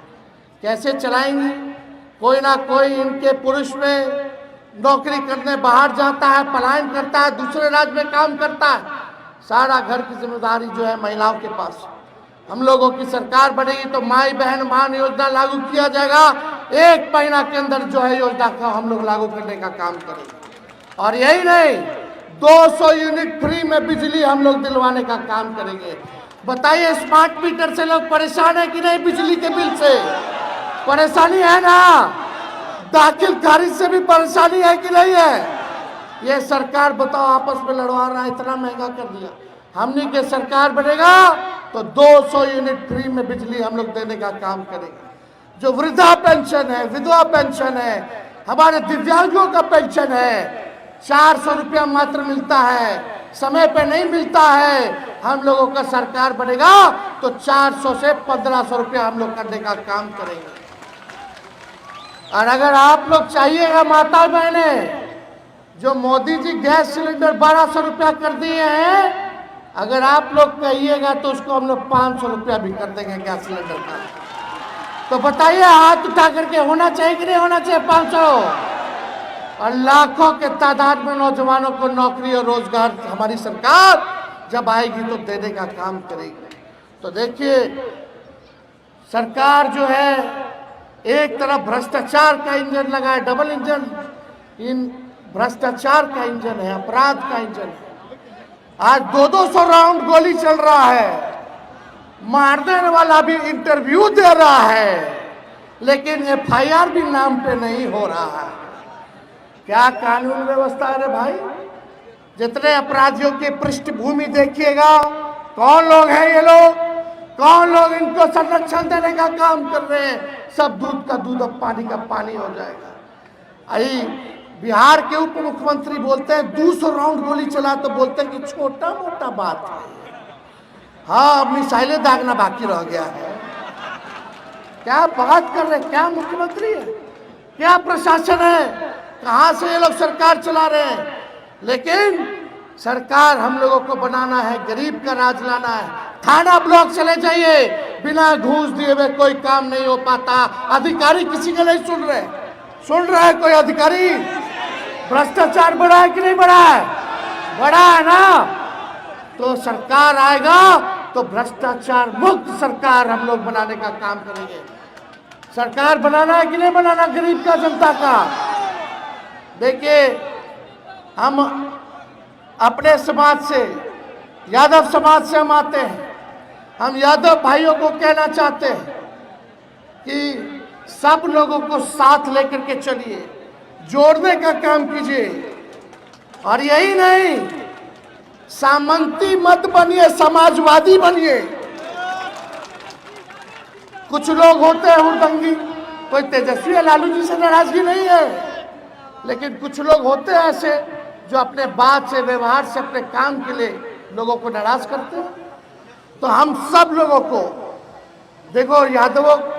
कैसे चलाएंगे? कोई ना कोई इनके पुरुष में नौकरी करने बाहर जाता है, पलायन करता है, दूसरे राज्य में काम करता है। सारा घर की जिम्मेदारी जो है महिलाओं के पास। हम लोगों की सरकार बनेगी तो माई बहन मान योजना लागू किया जाएगा। 1 महीना के अंदर जो है योजना का हम लोग लागू करने का काम करेंगे। और यही नहीं, 200 यूनिट फ्री में बिजली हम लोग दिलवाने का काम करेंगे। बताइए, स्मार्ट मीटर से लोग परेशान है कि नहीं? बिजली के बिल से परेशानी है ना? दाखिल खारिज से भी परेशानी है कि नहीं है? ये सरकार बताओ आपस में लड़वा रहा है, इतना महंगा कर दिया। हमने के सरकार बनेगा तो 200 यूनिट फ्री में बिजली हम लोग देने का काम करेंगे। जो वृद्धा पेंशन है, विधवा पेंशन है, हमारे दिव्यांगों का पेंशन है, 400 रुपया मात्र मिलता है, समय पे नहीं मिलता है। हम लोगों का सरकार बनेगा तो 400 से 1500 रुपया हम लोग करने का काम करेंगे। और अगर आप लोग चाहिएगा माता बहने, जो मोदी जी गैस सिलेंडर 1200 रुपया कर दिए हैं, अगर आप लोग कहिएगा तो उसको हम लोग 500 रुपया भी कर देंगे गैस सिलेंडर का। तो बताइए, हाथ उठा करके होना चाहिए कि नहीं होना चाहिए 500? और लाखों के तादाद में नौजवानों को नौकरी और रोजगार हमारी सरकार जब आएगी तो देने का काम करेगी। तो देखिए, सरकार जो है एक तरफ भ्रष्टाचार का इंजन लगाए, डबल इंजन, इन भ्रष्टाचार का इंजन है, अपराध का इंजन है। आज 200 राउंड गोली चल रहा है, मार देने वाला भी इंटरव्यू दे रहा है, लेकिन एफआईआर भी नाम पे नहीं हो रहा है। क्या कानून व्यवस्था है रे भाई? जितने अपराधियों की पृष्ठभूमि देखिएगा, कौन लोग हैं ये लोग, कौन लोग इनको संरक्षण देने का काम कर रहे हैं? सब दूध का दूध अब पानी का पानी हो जाएगा। आई बिहार के उप मुख्यमंत्री बोलते हैं 200 राउंड गोली चला तो बोलते हैं कि छोटा मोटा बात है। हाँ, अब मिसाइलें दागना बाकी रह गया है। क्या बात कर रहे हैं? क्या मुख्यमंत्री है, क्या प्रशासन है, कहाँ से ये लोग सरकार चला रहे हैं? लेकिन सरकार हम लोगों को बनाना है, गरीब का राज लाना है। थाना ब्लॉक चले जाइए, बिना घूस दिए हुए कोई काम नहीं हो पाता। अधिकारी किसी का नहीं सुन रहे हैं कोई अधिकारी? भ्रष्टाचार बढ़ा है कि नहीं बढ़ा है? बढ़ा है ना? तो सरकार आएगा तो भ्रष्टाचार मुक्त सरकार हम लोग बनाने का काम करेंगे। सरकार बनाना है कि नहीं बनाना गरीब का, जनता का? देखिए, हम अपने समाज से, यादव समाज से हम आते हैं। हम यादव भाइयों को कहना चाहते हैं कि सब लोगों को साथ लेकर के चलिए, जोड़ने का काम कीजिए। और यही नहीं, सामंती मत बनिए, समाजवादी बनिए। कुछ लोग होते हैं हुड़दंगी, कोई तेजस्वी या लालू जी से नाराजगी नहीं है, लेकिन कुछ लोग होते हैं ऐसे जो अपने बात से, व्यवहार से, अपने काम के लिए लोगों को नाराज करते हैं। तो हम सब लोगों को देखो, यादव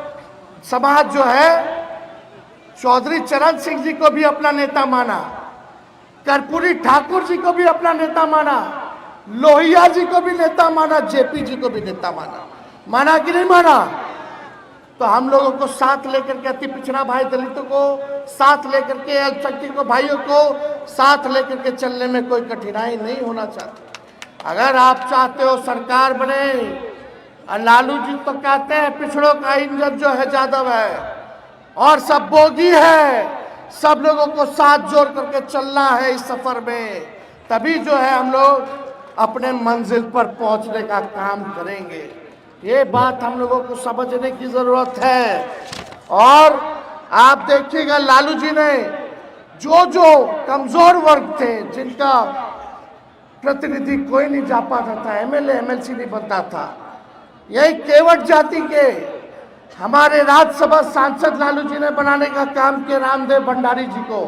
समाज जो है चौधरी चरण सिंह जी को भी अपना नेता माना, कर्पूरी ठाकुर जी को भी अपना नेता माना, लोहिया जी को भी नेता माना, जेपी जी को भी नेता माना। माना कि नहीं माना? तो हम लोगों को साथ लेकर के, अति पिछड़ा भाई दलितों को साथ लेकर के, अल्पसंख्यक भाइयों को साथ लेकर के चलने में कोई कठिनाई नहीं होना चाहती। अगर आप चाहते हो सरकार बने, और लालू जी तो कहते हैं पिछड़ों का इंजन जो है यादव है और सब बोगी है, सब लोगों को साथ जोड़ करके चलना है इस सफर में, तभी जो है हम लोग अपने मंजिल पर पहुंचने का काम करेंगे। ये बात हम लोगों को समझने की जरूरत है। और आप देखिएगा, लालू जी ने जो जो कमजोर वर्ग थे, जिनका प्रतिनिधि कोई नहीं जा पाता था, एमएलए एमएलसी नहीं बनता था, यही केवट जाति के हमारे राज्यसभा सांसद लालू जी ने बनाने का काम किया। रामदेव भंडारी जी को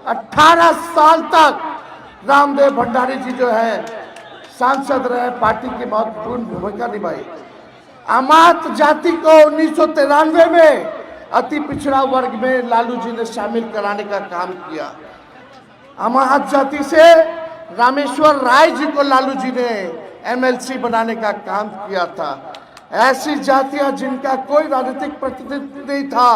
18 साल तक रामदेव भंडारी जी जो है सांसद रहे, पार्टी की महत्वपूर्ण भूमिका निभाई। अमात जाति को 1993 में अति पिछड़ा वर्ग में लालू जी ने शामिल कराने का काम किया। अमात जाति से रामेश्वर राय जी को लालू जी ने एमएलसी बनाने का काम किया था। ऐसी जातियां जिनका कोई राजनीतिक प्रतिनिधित्व नहीं था,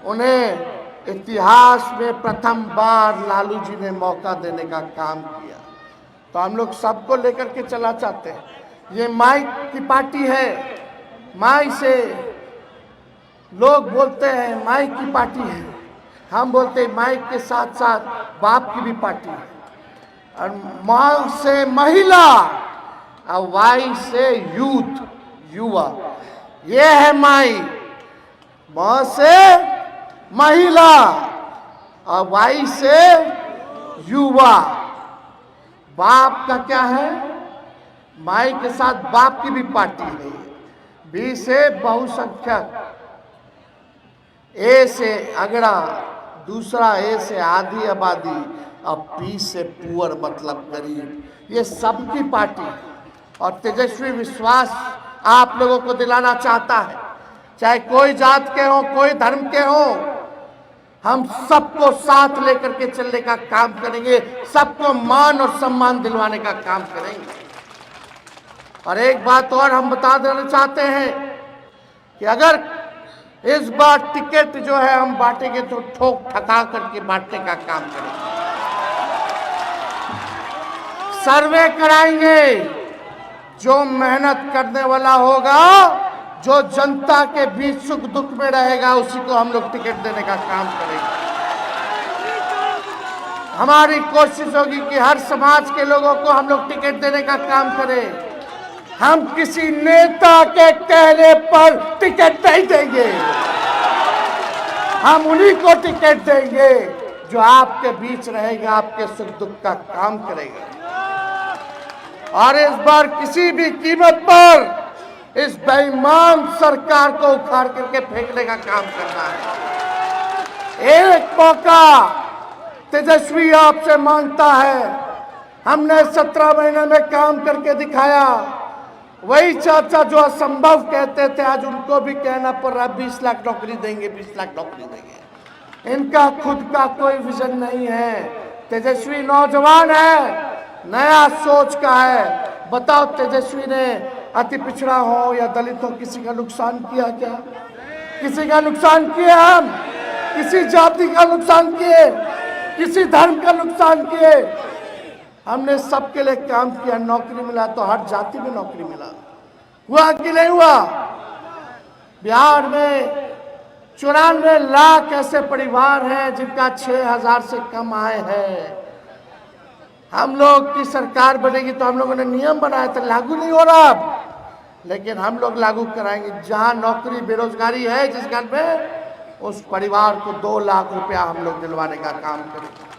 उन्हें इतिहास में प्रथम बार लालू जी ने मौका देने का काम किया। तो हम लोग सबको लेकर के चला चाहते हैं। ये माई की पार्टी है, माई से लोग बोलते हैं माई की पार्टी है, हम बोलते हैं माई के साथ साथ बाप की भी पार्टी है। और माँ से महिला और वाई से यूथ, युवा, ये है माई। माँ से महिला और वाई से युवा। बाप का क्या है? माई के साथ बाप की भी पार्टी है। बी से बहुसंख्यक, ए से अगड़ा, दूसरा ए से आधी आबादी और पी से पुअर मतलब गरीब। ये सबकी पार्टी है। और तेजस्वी विश्वास आप लोगों को दिलाना चाहता है, चाहे कोई जात के हो, कोई धर्म के हो, हम सबको साथ लेकर के चलने का काम करेंगे, सबको मान और सम्मान दिलवाने का काम करेंगे। और एक बात और हम बता देना चाहते हैं कि अगर इस बार टिकट जो है हम बांटेंगे तो ठोक ठका करके बांटने का काम करेंगे। सर्वे कराएंगे, जो मेहनत करने वाला होगा, जो जनता के बीच सुख दुख में रहेगा, उसी को हम लोग टिकट देने का काम करेंगे। हमारी कोशिश होगी कि हर समाज के लोगों को हम लोग टिकट देने का काम करें। हम किसी नेता के कहने पर टिकट नहीं देंगे, हम उन्हीं को टिकट देंगे जो आपके बीच रहेगा, आपके सुख दुख का काम करेगा। और इस बार किसी भी कीमत पर इस बेईमान सरकार को उखाड़ करके फेंकने का काम करना है। एक मौका तेजस्वी आपसे मांगता है। हमने 17 महीने में काम करके दिखाया। वही चाचा जो असंभव कहते थे, आज उनको भी कहना पड़ रहा 20 लाख नौकरी देंगे, 20 लाख नौकरी देंगे। इनका खुद का कोई विजन नहीं है। तेजस्वी नौजवान है, नया सोच का है। बताओ, तेजस्वी ने अति पिछड़ा हो या दलित हो, किसी का नुकसान किया क्या? किसी का नुकसान किया? हम किसी जाति का नुकसान किए? किसी धर्म का नुकसान किए? हमने सबके लिए काम किया। नौकरी मिला तो हर जाति में नौकरी मिला। हुआ कि नहीं हुआ? बिहार में 94 लाख ऐसे परिवार हैं जिनका 6000 से कम आय है। हम लोग की सरकार बनेगी तो हम लोगों ने नियम बनाया था, लागू नहीं हो रहा अब, लेकिन हम लोग लागू कराएंगे। जहां नौकरी बेरोजगारी है, जिस घर में उस परिवार को 2 लाख रुपया हम लोग दिलवाने का काम करेंगे।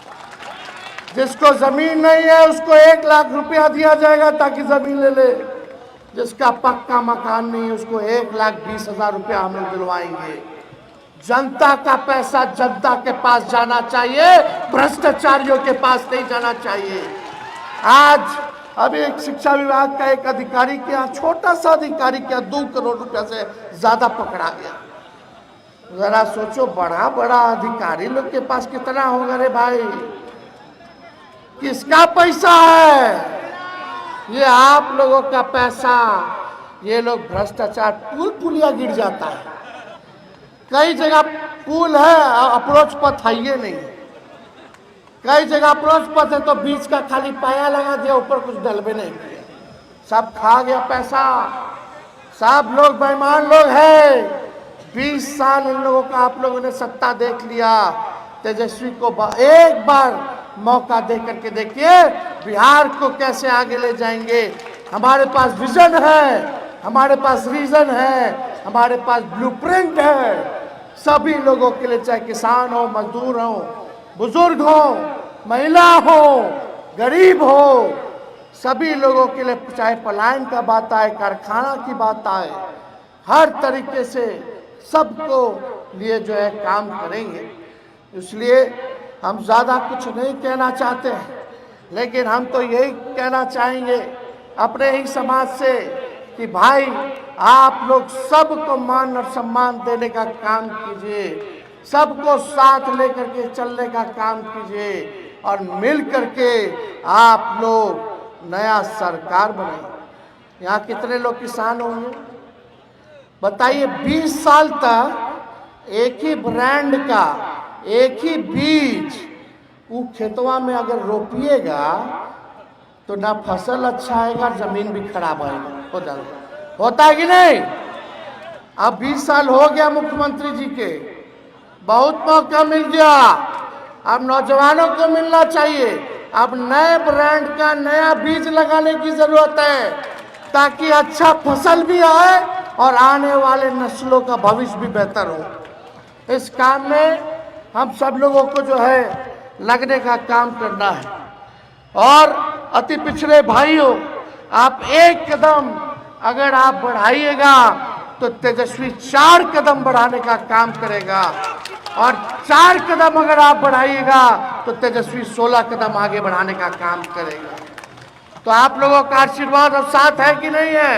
जिसको जमीन नहीं है उसको 1 लाख रुपया दिया जाएगा ताकि जमीन ले ले। जिसका पक्का मकान नहीं है उसको 1,20,000 रुपया हम लोग दिलवाएंगे। जनता का पैसा जनता के पास जाना चाहिए, भ्रष्टाचारियों के पास नहीं जाना चाहिए। आज अभी एक शिक्षा विभाग का एक अधिकारी के यहाँ, छोटा सा अधिकारी के यहाँ 2 करोड़ रुपया से ज्यादा पकड़ा गया। जरा सोचो, बड़ा बड़ा अधिकारी लोग के पास कितना होगा रे भाई। किसका पैसा है ये? आप लोगों का पैसा। ये लोग भ्रष्टाचार, पुलिया गिर जाता है, कई जगह पुल है, अप्रोच पथ है ये नहीं, कई जगह अप्रोच पथ है तो बीच का खाली पाया लगा दिया, ऊपर कुछ डलबे नहीं किया, सब खा गया पैसा। सब लोग बेईमान लोग हैं। 20 साल इन लोगों का आप लोगों ने सत्ता देख लिया। तेजस्वी को एक बार मौका दे करके देखिए बिहार को कैसे आगे ले जाएंगे। हमारे पास विजन है, हमारे पास रीजन है, हमारे पास ब्लूप्रिंट है। सभी लोगों के लिए, चाहे किसान हो, मजदूर हो, बुजुर्ग हो, महिला हो, गरीब हो, सभी लोगों के लिए, चाहे पलायन का बात आए, कारखाना की बात आए, हर तरीके से सबको लिए जो है काम करेंगे। इसलिए हम ज़्यादा कुछ नहीं कहना चाहते हैं, लेकिन हम तो यही कहना चाहेंगे अपने ही समाज से कि भाई आप लोग सबको मान और सम्मान देने का काम कीजिए, सबको साथ लेकर के चलने का काम कीजिए और मिल करके आप लोग नया सरकार बनाइए। यहाँ कितने लोग किसान होंगे बताइए? 20 साल तक एक ही ब्रांड का, एक ही बीज वो खेतवा में अगर रोपिएगा तो ना फसल अच्छा आएगा, जमीन भी खराब आएगा, हो जाएगा। होता है कि नहीं? अब 20 साल हो गया मुख्यमंत्री जी के, बहुत मौका मिल गया। अब नौजवानों को मिलना चाहिए। अब नए ब्रांड का नया बीज लगाने की जरूरत है ताकि अच्छा फसल भी आए और आने वाले नस्लों का भविष्य भी बेहतर हो। इस काम में हम सब लोगों को जो है लगने का काम करना है। और अति पिछड़े भाइयों, आप एक कदम अगर आप बढ़ाइएगा तो तेजस्वी 4 कदम बढ़ाने का काम करेगा, और 4 कदम अगर आप बढ़ाइएगा तो तेजस्वी 16 कदम आगे बढ़ाने का काम करेगा। तो आप लोगों का आशीर्वाद और साथ है कि नहीं है?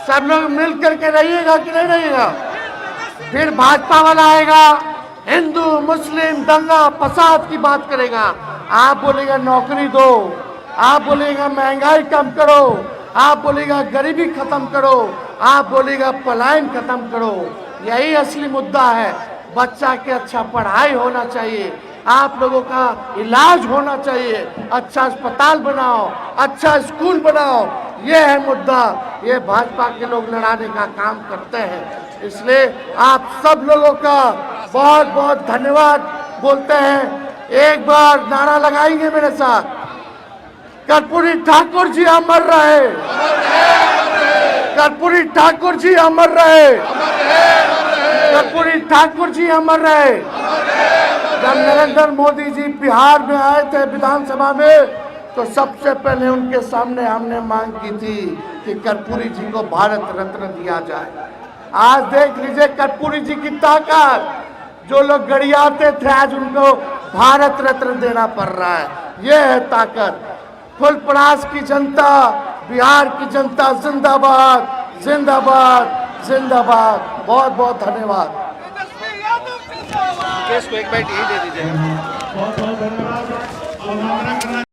सब लोग मिल करके रहिएगा कि नहीं रहिएगा? फिर भाजपा वाला आएगा, हिंदू मुस्लिम दंगा फसाद की बात करेगा। आप बोलेगा नौकरी दो, आप बोलेगा महंगाई कम करो, आप बोलेगा गरीबी खत्म करो, आप बोलेगा पलायन खत्म करो। यही असली मुद्दा है। बच्चा के अच्छा पढ़ाई होना चाहिए, आप लोगों का इलाज होना चाहिए, अच्छा अस्पताल बनाओ, अच्छा स्कूल बनाओ। ये है मुद्दा, ये भाजपा के लोग लड़ाने का काम करते हैं। इसलिए आप सब लोगों का बहुत बहुत धन्यवाद बोलते हैं। एक बार नारा लगाएंगे मेरे साथ, कर्पूरी ठाकुर जी अमर रहे, कर्पूरी ठाकुर जी अमर रहे, कर्पूरी ठाकुर जी अमर रहे। जब नरेंद्र मोदी जी बिहार में आए थे विधानसभा में, तो सबसे पहले उनके सामने हमने मांग की थी कि कर्पूरी जी को भारत रत्न दिया जाए। आज देख लीजिए कर्पूरी जी की ताकत, जो लोग गरियाते थे आज उनको भारत रत्न देना पड़ रहा है। ये है ताकत। फुलपरास की जनता, बिहार की जनता जिंदाबाद, जिंदाबाद, जिंदाबाद। बहुत बहुत धन्यवाद। बहुत बहुत धन्यवाद।